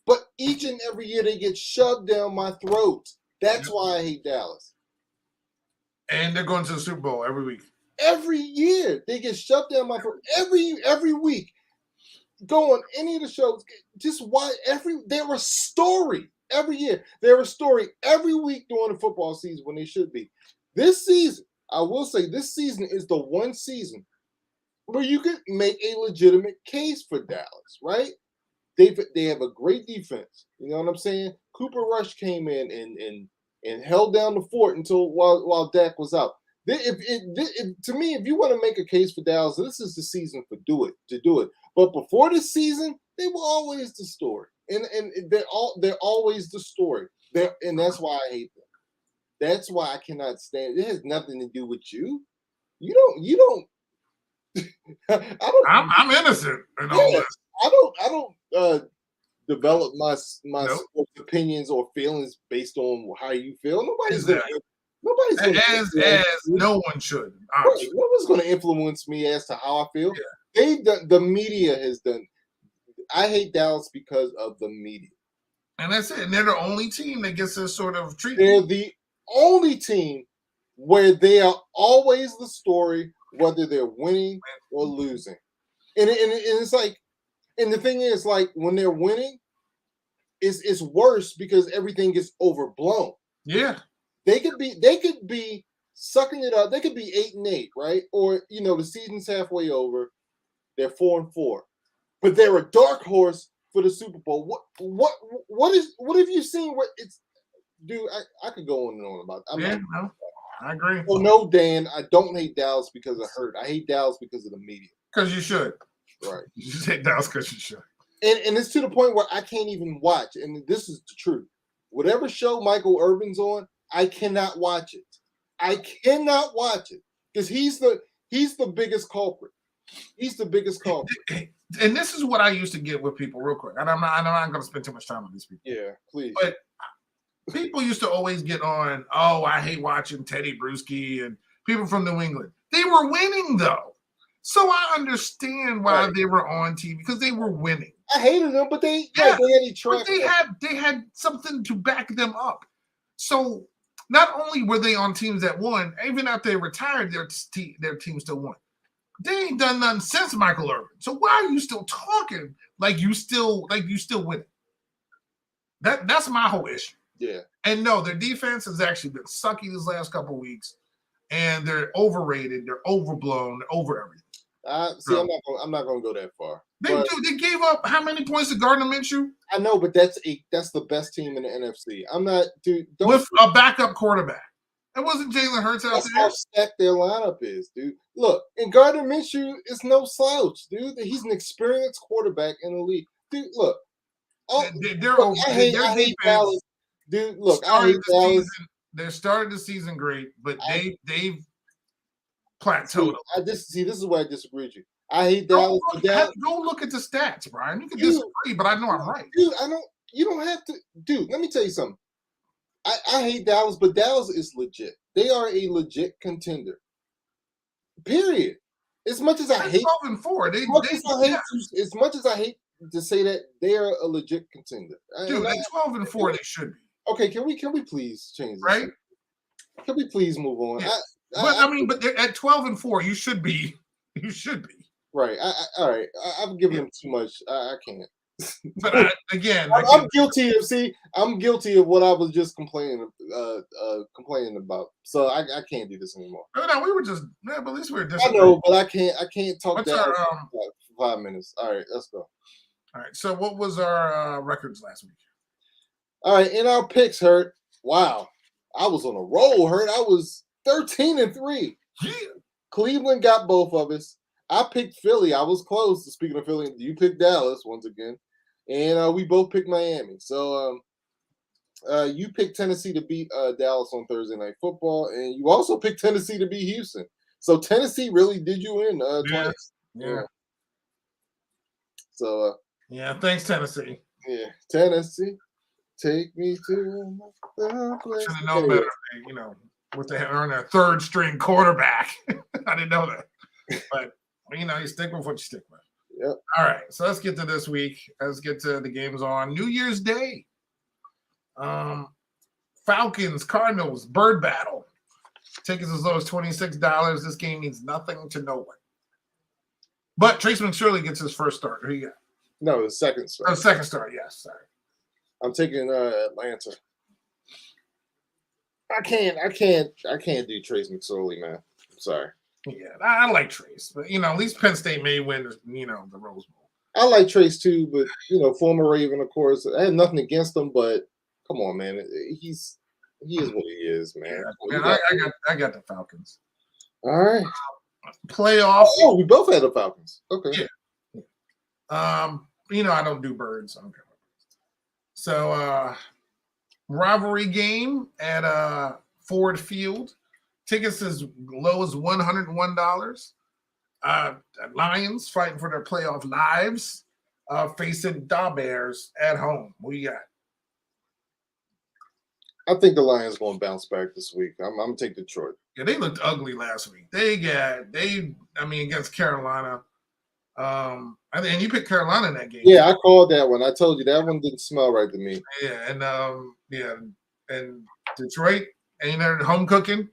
But each and every year they get shoved down my throat. That's why I hate Dallas.
And they're going to the Super Bowl every week.
Every year they get shoved down my throat. Every week. Go on any of the shows. Just why they're a story every year. They're a story every week during the football season when they should be. This season, I will say, this season is the one season where you could make a legitimate case for Dallas, right? They have a great defense. You know what I'm saying? Cooper Rush came in and held down the fort until while Dak was out. To me, if you want to make a case for Dallas, this is the season to do it. But before this season, they were always the story, and they're always the story. And that's why I hate them. That's why I cannot stand. It has nothing to do with you. You don't.
I'm innocent in all this.
I don't develop my opinions or feelings based on how you feel. Nobody's
no one should.
No one's going to influence me as to how I feel. Yeah. The media has done. I hate Dallas because of the media,
and that's it. And they're the only team that gets this sort of treatment.
They're the only team where they are always the story, whether they're winning or losing. And it's like, and the thing is, like, when they're winning, it's worse because everything gets overblown.
Yeah.
They could be sucking it up. They could be 8-8, right? Or the season's halfway over. They're 4-4, but they're a dark horse for the Super Bowl. What have you seen? What it's, dude? I could go on and on about it.
I agree.
Oh no, Dan, I don't hate Dallas because of hurt. I hate Dallas because of the media.
Because you should.
Right.
You should hate Dallas because you should.
And it's to the point where I can't even watch. And this is the truth. Whatever show Michael Irvin's on, I cannot watch it. I cannot watch it because he's the biggest culprit. He's the biggest culprit.
And this is what I used to get with people, real quick. And I'm not going to spend too much time on these people.
Yeah, please.
But people used to always get on, oh, I hate watching Teddy Bruschi and people from New England. They were winning, though. So I understand why they were on TV, because they were winning.
I hated them, but they
had something to back them up. So not only were they on teams that won, even after they retired, their team still won. They ain't done nothing since Michael Irvin. So why are you still talking like you still winning? That's my whole issue.
Yeah.
And no, their defense has actually been sucky this last couple of weeks, and they're overrated, they're overblown, they're over everything.
See,
So,
I'm not gonna go that far.
they
But
do. They gave up how many points to Gardner Minshew
I know, but that's the best team in the NFC. I'm not, dude. Don't.
with a backup quarterback. It wasn't Jalen Hurts out
That's
there.
how stacked their lineup is, dude. Look, and Gardner Minshew is no slouch, dude. He's an experienced quarterback in the league, dude. Look, oh,
They're
look,
over.
I
Their
hate
defense
Dallas, dude. Look, I
started
hate
the
Dallas.
season. They started the season great, but they've
See,
plateaued.
this is where I disagree with you. I hate
Go
Dallas, but Dallas,
look at the stats, Brian. You can
dude,
disagree, but I know I'm right.
dude. You don't have to, dude. Let me tell you something. I hate Dallas, but Dallas is legit. They are a legit contender. Period. As much as I
They're
hate,
12-4.
as much as I hate to say that, they are a legit contender.
Dude, at 12-4, they should be.
Okay, can we please change this?
Right?
Can we please move on?
Yeah. But they're at 12-4, you should be. You should be.
Right. All right. I've given them too much. I can't.
But again,
I'm guilty of. See, I'm guilty of what I was just complaining about. So I can't do this anymore.
no, we were just. Yeah, but at least we were
I
disagreeing.
know, but I can't talk
What's
that
our
for 5 minutes. All right, let's go.
all right? So what was our records last week?
All right, in our picks, Hurt. Wow, I was on a roll, Hurt. I was 13-3.
Yeah.
Cleveland got both of us. I picked Philly. I was close. Speaking of Philly, you picked Dallas once again, and we both picked Miami. So you picked Tennessee to beat Dallas on Thursday Night Football, and you also picked Tennessee to beat Houston. So Tennessee really did you in twice.
Yeah.
So
Yeah. Thanks, Tennessee.
yeah, Tennessee, take me to another place.
Should have known better. You know, with the earn a third string quarterback. I didn't know that, but you know, you stick with what you stick with.
Yep.
All right, so let's get to this week. Let's get to the games on New Year's Day. Falcons, Cardinals, Bird Battle. Tickets as low as $26. This game means nothing to no one. But Trace McSorley gets his first start. Who you got?
No, the second start.
Oh, second start, yes. Sorry.
I'm taking Atlanta. I can't do Trace McSorley, man. I'm sorry.
Yeah, I like Trace, but you know, at least Penn State may win, you know, the Rose Bowl.
I like Trace too, but you know, former Raven, of course. I have nothing against him, but come on, man. He is what he is, man.
Yeah, I got the Falcons.
All right.
Playoffs.
Oh, we both had the Falcons. Okay.
Yeah. You know, I don't do birds. I don't care. So rivalry game at Ford Field. Tickets as low as $101. Lions fighting for their playoff lives, facing Da Bears at home. What you got?
I think the Lions going to bounce back this week. I'm going to take Detroit.
Yeah, they looked ugly last week. Against Carolina. And you picked Carolina in that game.
Yeah, I called that one. I told you that one didn't smell right to me.
Yeah, and Detroit ain't there home cooking.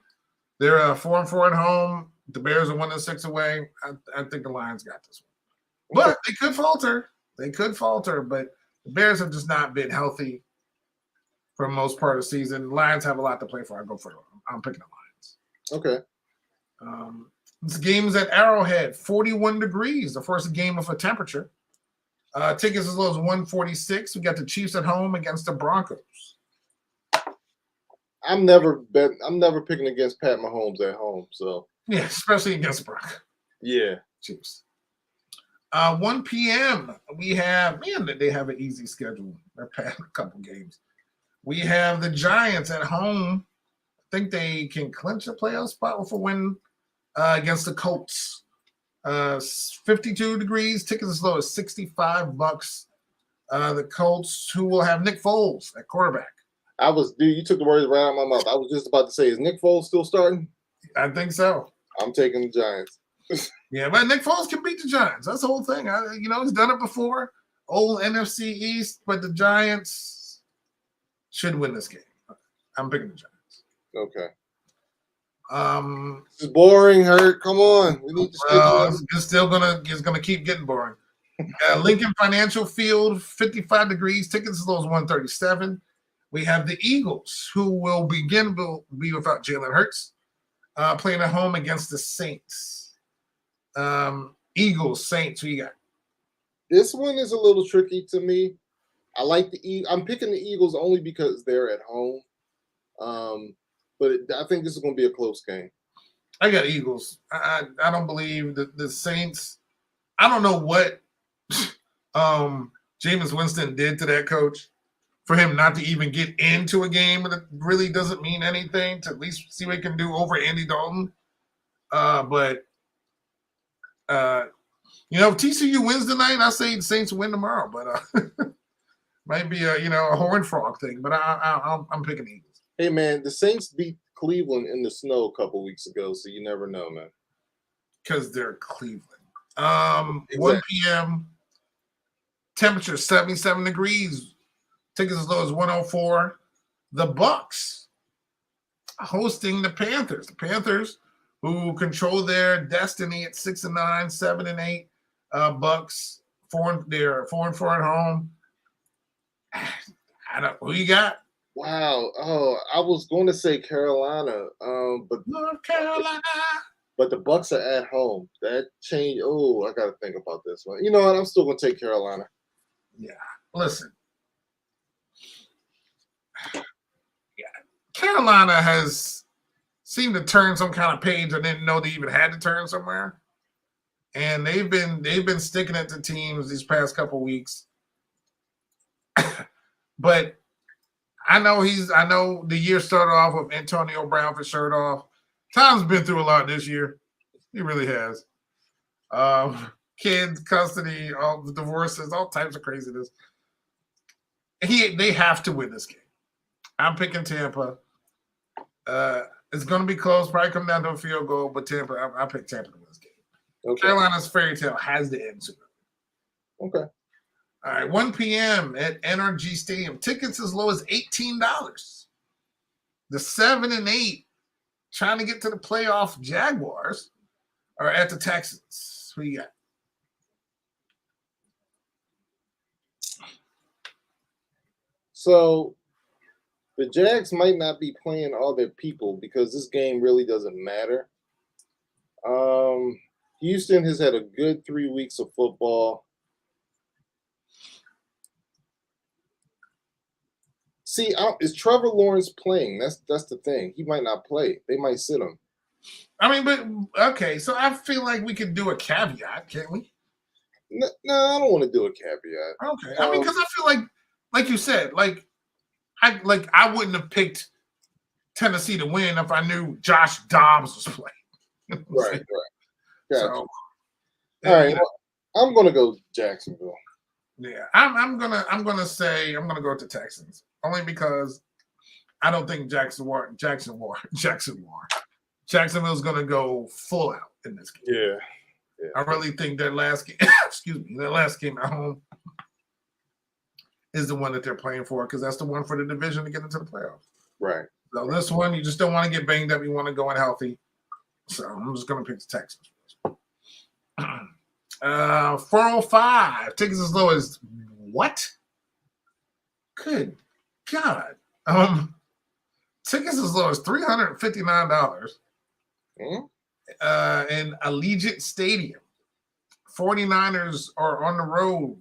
They're 4-4 at home. The Bears are 1-6 away. I think the Lions got this one, but they could falter. But the Bears have just not been healthy for the most part of the season. Lions have a lot to play for. I'm picking the Lions.
Okay.
This game is at Arrowhead, 41 degrees, the first game of a temperature. Tickets as low as 146. We got the Chiefs at home against the Broncos.
I'm never picking against Pat Mahomes at home. So
yeah, especially against Broncos.
Yeah,
Chiefs. 1 p.m. We have they have an easy schedule. They're past a couple games. We have the Giants at home. I think they can clinch a playoff spot with a win against the Colts. 52 degrees. Tickets as low as $65. The Colts, who will have Nick Foles at quarterback.
You took the words right out of my mouth. I was just about to say, is Nick Foles still starting?
I think so.
I'm taking the Giants.
Yeah, but Nick Foles can beat the Giants. That's the whole thing. He's done it before. Old NFC East, but the Giants should win this game. I'm picking the Giants.
Okay. It's boring, Hurt. Come on. We need to
it's gonna keep getting boring. Lincoln Financial Field, 55 degrees. Tickets as low as 137. We have the Eagles, who will be without Jalen Hurts, playing at home against the Saints. Eagles, Saints. Who you got?
This one is a little tricky to me. I like I'm picking the Eagles only because they're at home. But I think this is going to be a close game.
I got Eagles. I don't believe the Saints. I don't know what Jameis Winston did to that coach for him not to even get into a game that really doesn't mean anything, to at least see what he can do over Andy Dalton. But if TCU wins tonight, I say the Saints win tomorrow. But might be a horn frog thing. But I'm picking Eagles.
Hey man, the Saints beat Cleveland in the snow a couple weeks ago, so you never know, man.
Because they're Cleveland.
Exactly.
1 p.m. Temperature 77 degrees. Tickets as low as 104. The Bucks hosting the Panthers. The Panthers, who control their destiny at 6-9, 7-8. Bucks they're 4-4 at home. I don't. Who you got?
Wow. Oh, I was going to say Carolina, but
North Carolina.
But the Bucks are at home. That change. Oh, I got to think about this one. You know what? I'm still going to take Carolina.
Yeah. Listen. Yeah. Carolina has seemed to turn some kind of page I didn't know they even had to turn somewhere. And they've been sticking it to teams these past couple weeks. But I know the year started off with Antonio Brown for shirt off. Tom's been through a lot this year. He really has. Kids, custody, all the divorces, all types of craziness. They have to win this game. I'm picking Tampa. It's going to be close. Probably come down to a field goal, but Tampa. I pick Tampa to win this game.
Okay.
Carolina's fairy tale has to end soon.
Okay.
All right, 1 p.m. at NRG Stadium. Tickets as low as $18. The 7-8 trying to get to the playoff Jaguars are at the Texans. Who you got?
So the Jags might not be playing all their people because this game really doesn't matter. Houston has had a good 3 weeks of football. See, is Trevor Lawrence playing? That's the thing. He might not play. They might sit him.
I mean, but okay. So I feel like we could do a caveat, can't we?
No, I don't want to do a caveat.
Okay. I mean, because I feel like you said, I wouldn't have picked Tennessee to win if I knew Josh Dobbs was playing.
Right. Gotcha.
So,
all right. Well, I'm gonna go Jacksonville.
Yeah, I'm gonna go with the Texans only because I don't think Jacksonville's gonna go full out in this game.
Yeah.
I really think that last game, that last game at home is the one that they're playing for because that's the one for the division to get into the playoffs.
Right.
So this one, you just don't want to get banged up. You want to go in healthy. So I'm just gonna pick the Texans. 405 tickets as low as what? Good God. Tickets as low as $359 in Allegiant Stadium. 49ers are on the road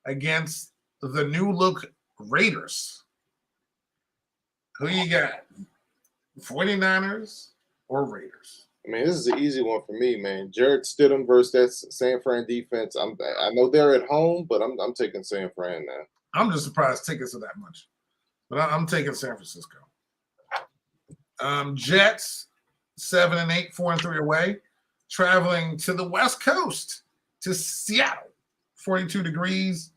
against the new look Raiders. Who you got? 49ers or Raiders?
I mean, this is an easy one for me, man. Jarrett Stidham versus that San Fran defense. I know they're at home, but I'm taking San Fran now.
I'm just surprised tickets are that much, but I'm taking San Francisco. Jets 7-8, 4-3 away, traveling to the West Coast to Seattle, 42 degrees.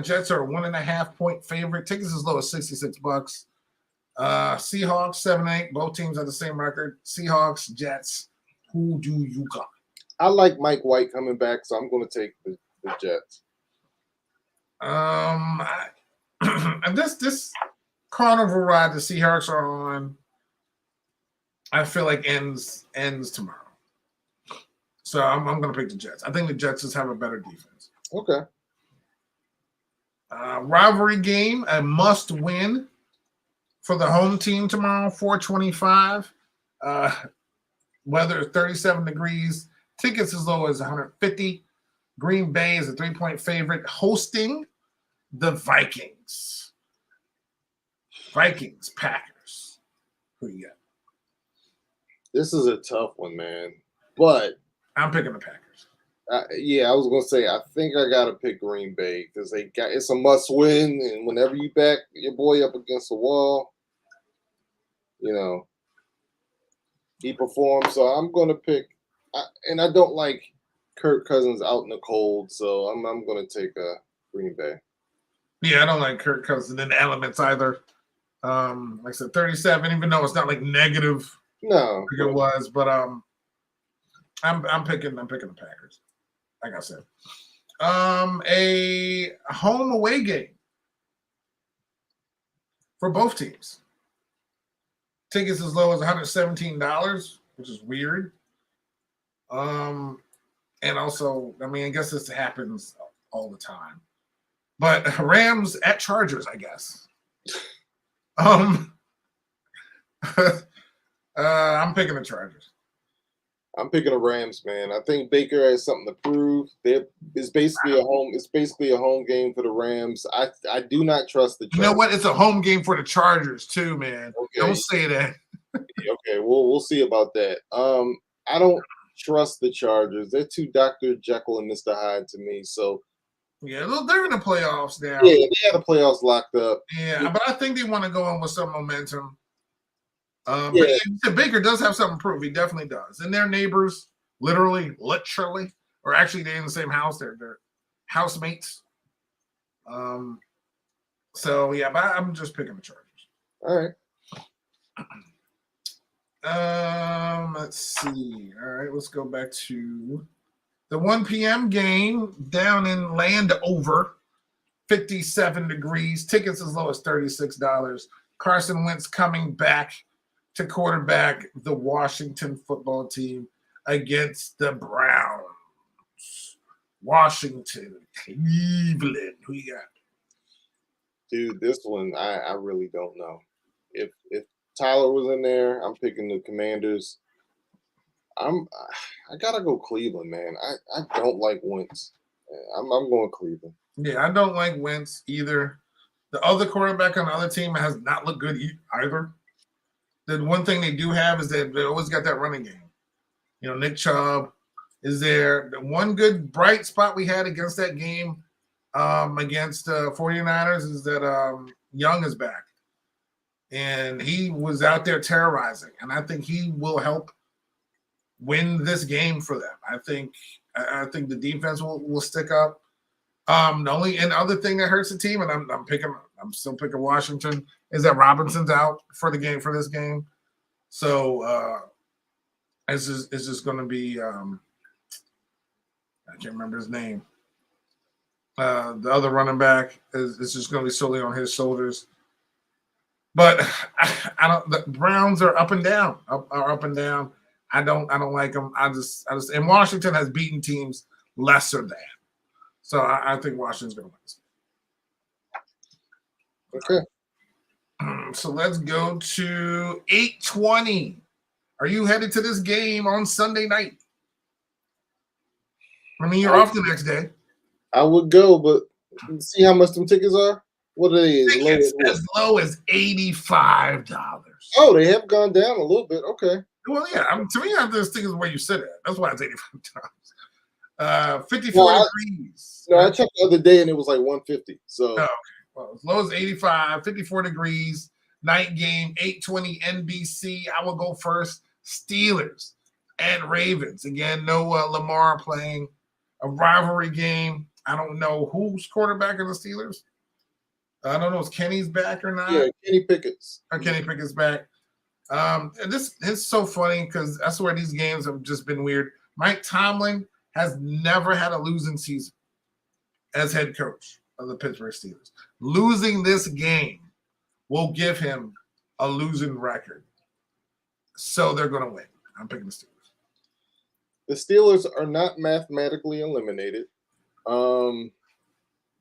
Jets are a 1.5 point favorite. Tickets as low as $66. Seahawks 7-8. Both teams have the same record. Seahawks, Jets. Who do you got?
I like Mike White coming back, so I'm going to take the Jets.
And this carnival ride the Seahawks are on, I feel like ends tomorrow. So I'm going to pick the Jets. I think the Jets just have a better defense.
Okay.
Rivalry game, a must win for the home team tomorrow, 425. Weather is 37 degrees. Tickets as low as 150. Green Bay is a 3-point favorite, hosting the Vikings. Vikings, Packers. Who you got?
This is a tough one, man. But
I'm picking the Packers.
yeah, I was gonna say I think I gotta pick Green Bay because it's a must win, and whenever you back your boy up against the wall, he performs. So I'm gonna pick, and I don't like Kirk Cousins out in the cold, so I'm gonna take Green Bay.
Yeah, I don't like Kirk Cousins in the elements either. Like I said, 37, even though it's not like negative
No,
like it was, but I'm picking the Packers. Like I said, a home away game for both teams. Tickets as low as $117, which is weird. And also, I mean, I guess this happens all the time. But Rams at Chargers, I guess. I'm picking the Chargers.
I'm picking the Rams, man. I think Baker has something to prove. It's basically a home. It's basically a home game for the Rams. I do not trust the Chargers.
You know what? It's a home game for the Chargers too, man.
Okay.
Don't say that.
Okay, we'll see about that. I don't trust the Chargers. They're too Dr. Jekyll and Mr. Hyde to me. So
Yeah, they're in the playoffs now.
yeah, they had the playoffs locked up.
Yeah, but I think they want to go in with some momentum.
Yeah.
But yeah, Baker does have something to prove. He definitely does. And they're neighbors, literally, or actually they're in the same house. They're housemates. So yeah, but I'm just picking the Chargers.
All right.
Let's see. All right, let's go back to the 1 p.m. game down in Landover. 57 degrees. Tickets as low as $36. Carson Wentz coming back to quarterback the Washington football team against the Browns. Washington, Cleveland. Who you got?
Dude, this one I really don't know. If Tyler was in there, I'm picking the Commanders. I gotta go Cleveland, man. I don't like Wentz. I'm going Cleveland.
Yeah, I don't like Wentz either. The other quarterback on the other team has not looked good either. The one thing they do have is that they always got that running game. Nick Chubb is there. The one good bright spot we had against that game against 49ers is that Young is back. And he was out there terrorizing. And I think he will help win this game for them. I think the defense will stick up. The only other thing that hurts the team, and I'm still picking Washington, is that Robinson's out for this game. So it's just going to be I can't remember his name. The other running back is just going to be solely on his shoulders. But I don't. The Browns are up and down. Up and down. I don't like them. I just and Washington has beaten teams lesser than. So I think Washington's going to
Okay.
win. So let's go to 8:20. Are you headed to this game on Sunday night? I mean, you're off the next day.
I would go, but see how much them tickets are? What are they?
Tickets as low as $85.
Oh, they have gone down a little bit. Okay.
Well, yeah. To me, I just think it's where you sit at. That's why it's $85. 54 degrees.
No, I checked the other day and it was like 150. So
okay. Well, as low as 85, 54 degrees, night game, 8:20 NBC. I will go first. Steelers and Ravens. Again, no Lamar playing. A rivalry game. I don't know who's quarterback of the Steelers. I don't know if Kenny's back or not.
Yeah, Kenny Pickett's.
Kenny Pickett's back. And this is so funny because I swear these games have just been weird. Mike Tomlin has never had a losing season as head coach of the Pittsburgh Steelers. Losing this game will give him a losing record. So they're going to win. I'm picking the Steelers.
The Steelers are not mathematically eliminated.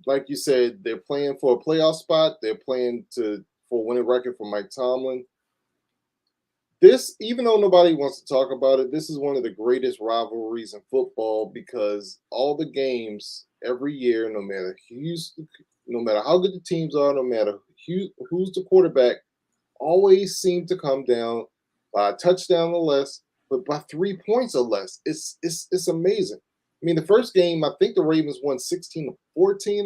Like you said, they're playing for a playoff spot. They're playing for a winning record for Mike Tomlin. this, even though nobody wants to talk about it, this is one of the greatest rivalries in football because all the games every year, no matter how good the teams are, no matter who's the quarterback, always seem to come down by a touchdown or less, but by 3 points or less. It's amazing. I mean, the first game, I think the Ravens won 16-14,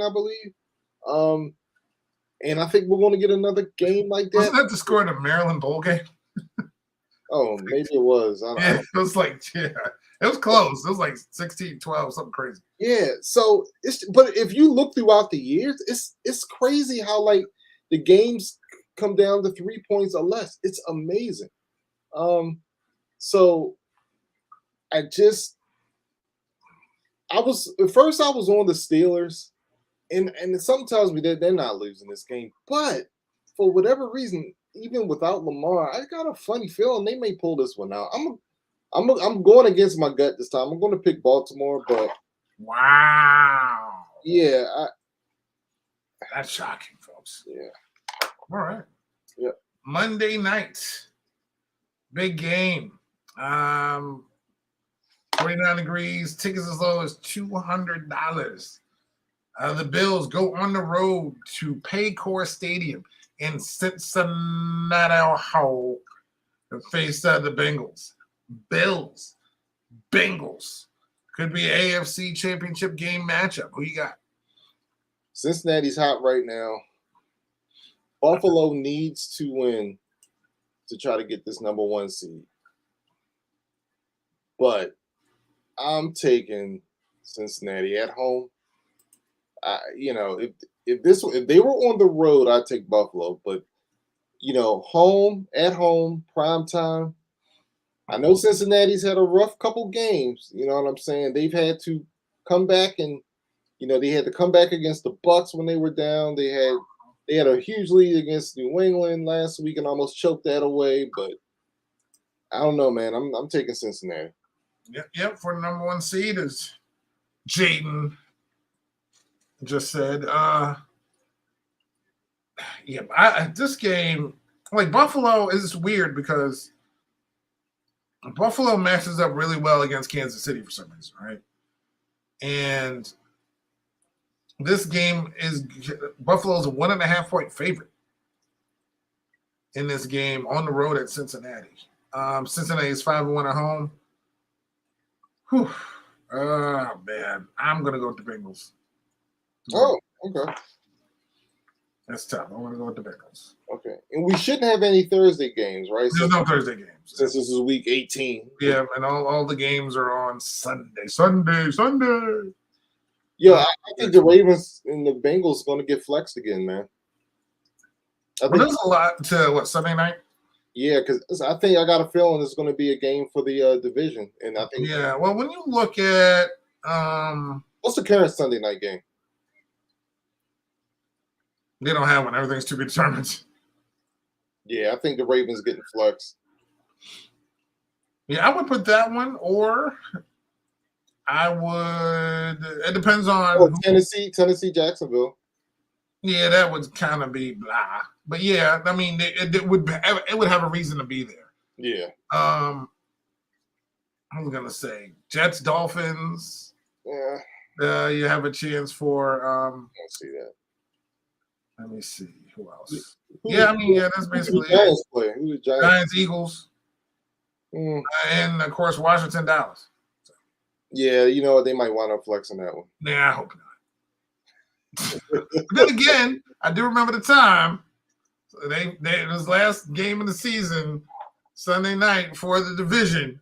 I believe. And I think we're going to get another game like that.
Wasn't that the score in the Maryland bowl game?
Oh, maybe it was.
Yeah, it was like, it was close. It was like 16-12, something crazy.
Yeah. So but if you look throughout the years, it's crazy how like the games come down to 3 points or less. It's amazing. So I was at first I was on the Steelers, and something tells me that they're not losing this game. But for whatever reason, even without Lamar, I got a funny feeling they may pull this one out. I'm going against my gut this time. I'm going to pick Baltimore, but
wow,
yeah,
that's shocking, folks.
Yeah.
All right.
Yeah.
Monday night, big game. 49 degrees, tickets as low as $200. The Bills go on the road to Paycor Stadium in Cincinnati, Ohio, to face the Bengals. Bengals. Could be an AFC Championship game matchup. Who you got?
Cincinnati's hot right now. Buffalo needs to win to try to get this number 1 seed. But I'm taking Cincinnati at home. If they were on the road, I'd take Buffalo. But at home, prime time. I know Cincinnati's had a rough couple games. You know what I'm saying? They've had to come back, and they had to come back against the Bucks when they were down. They had a huge lead against New England last week and almost choked that away. But I don't know, man. I'm taking Cincinnati.
Yep. For the number 1 seed, as Jaden just said. This game, like Buffalo, is weird because Buffalo matches up really well against Kansas City for some reason, right? And this game Buffalo's a 1.5 point favorite in this game on the road at Cincinnati. Cincinnati is 5-1 at home. Whew. Oh man, I'm gonna go with the Bengals.
Oh, okay.
That's tough. I'm gonna go with the Bengals.
Okay, and we shouldn't have any Thursday games, right?
There's no Thursday games
since this is week 18.
Yeah, and all the games are on Sunday.
Yeah, I think the Ravens and the Bengals going to get flexed again, man.
There's a lot to Sunday night.
Yeah, because I think I got a feeling it's going to be a game for the division, and I think.
Yeah, well, when you look at
what's the current Sunday night game?
They don't have one. Everything's to be determined.
Yeah, I think the Ravens getting flexed.
Yeah, I would put that one, or I would. It depends on
Tennessee, Jacksonville.
Yeah, that would kind of be blah. But yeah, I mean, it would have a reason to be there.
Yeah.
I was gonna say Jets, Dolphins.
Yeah.
You have a chance for.
I don't see that.
Let me see who else. That's basically
who Giants play. Who the
Giants, Eagles, and of course Washington, Dallas. So.
Yeah, you know what? They might wind up flexing that one.
Nah, I hope not. But then again, I do remember the time they it was last game of the season, Sunday night for the division.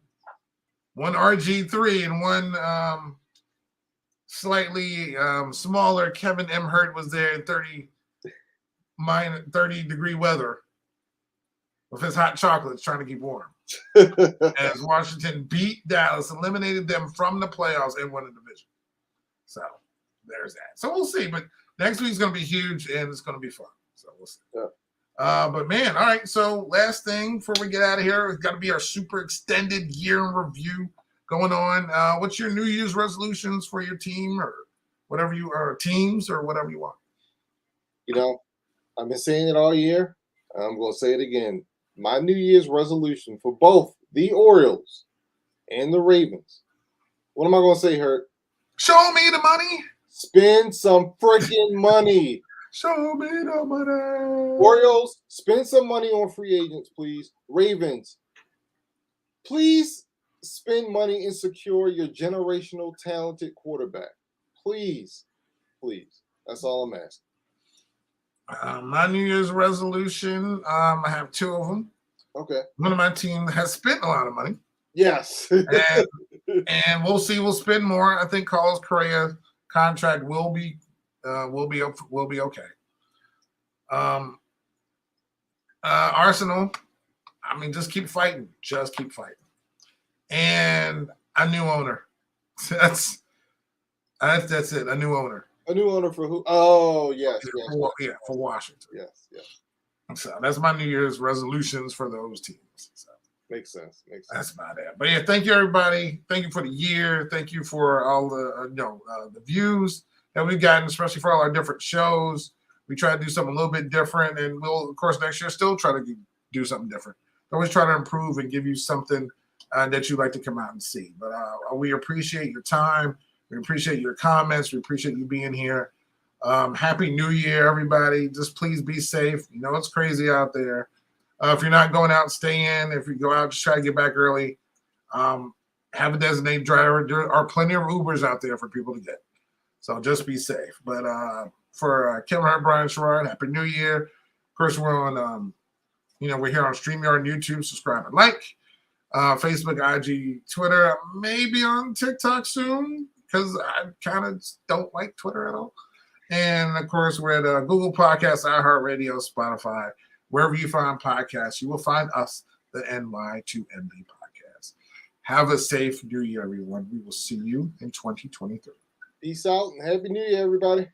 One RG3 and one slightly smaller Kevin M. Hurt was there in 30-degree weather with his hot chocolates trying to keep warm. As Washington beat Dallas, eliminated them from the playoffs, and won the division. So there's that. So we'll see. But next week's going to be huge, and it's going to be fun. So we'll see.
Yeah.
But man, all right. So last thing before we get out of here, it's got to be our super extended year in review going on. What's your New Year's resolutions for your team or whatever teams or whatever you want?
I've been saying it all year. I'm going to say it again. my New Year's resolution for both the Orioles and the Ravens. What am I going to say, Hurt?
Show me the money.
Spend some freaking money.
Show me the money.
Orioles, spend some money on free agents, please. Ravens, please spend money and secure your generational talented quarterback. Please. Please. That's all I'm asking.
My New Year's resolution, I have two of them.
Okay.
One of my team has spent a lot of money.
Yes.
and we'll see. We'll spend more. I think Carlos Correa contract will be okay. Arsenal, I mean, just keep fighting. Just keep fighting. And a new owner. That's it. A new owner.
A new owner for who? Oh, yes.
For Washington.
Yes.
So that's my New Year's resolutions for those teams. So.
Makes sense.
That's about it. But yeah, thank you everybody. Thank you for the year. Thank you for all the the views that we've gotten, especially for all our different shows. We try to do something a little bit different, and we'll of course next year still try to do something different. Always try to improve and give you something that you'd like to come out and see. But we appreciate your time. We appreciate your comments. We appreciate you being here. Happy New Year, everybody. Just please be safe. You know it's crazy out there. If you're not going out, stay in. If you go out, just try to get back early. Have a designated driver. There are plenty of Ubers out there for people to get. So just be safe. But for Kevin Hart, Brian Sherrod, Happy New Year. Of course, we're on, we're here on StreamYard and YouTube. Subscribe and like. Facebook, IG, Twitter, maybe on TikTok soon because I kind of don't like Twitter at all. And, of course, we're at Google Podcasts, iHeartRadio, Spotify. Wherever you find podcasts, you will find us, the NY2MB podcast. Have a safe New Year, everyone. We will see you in 2023.
Peace out and Happy New Year, everybody.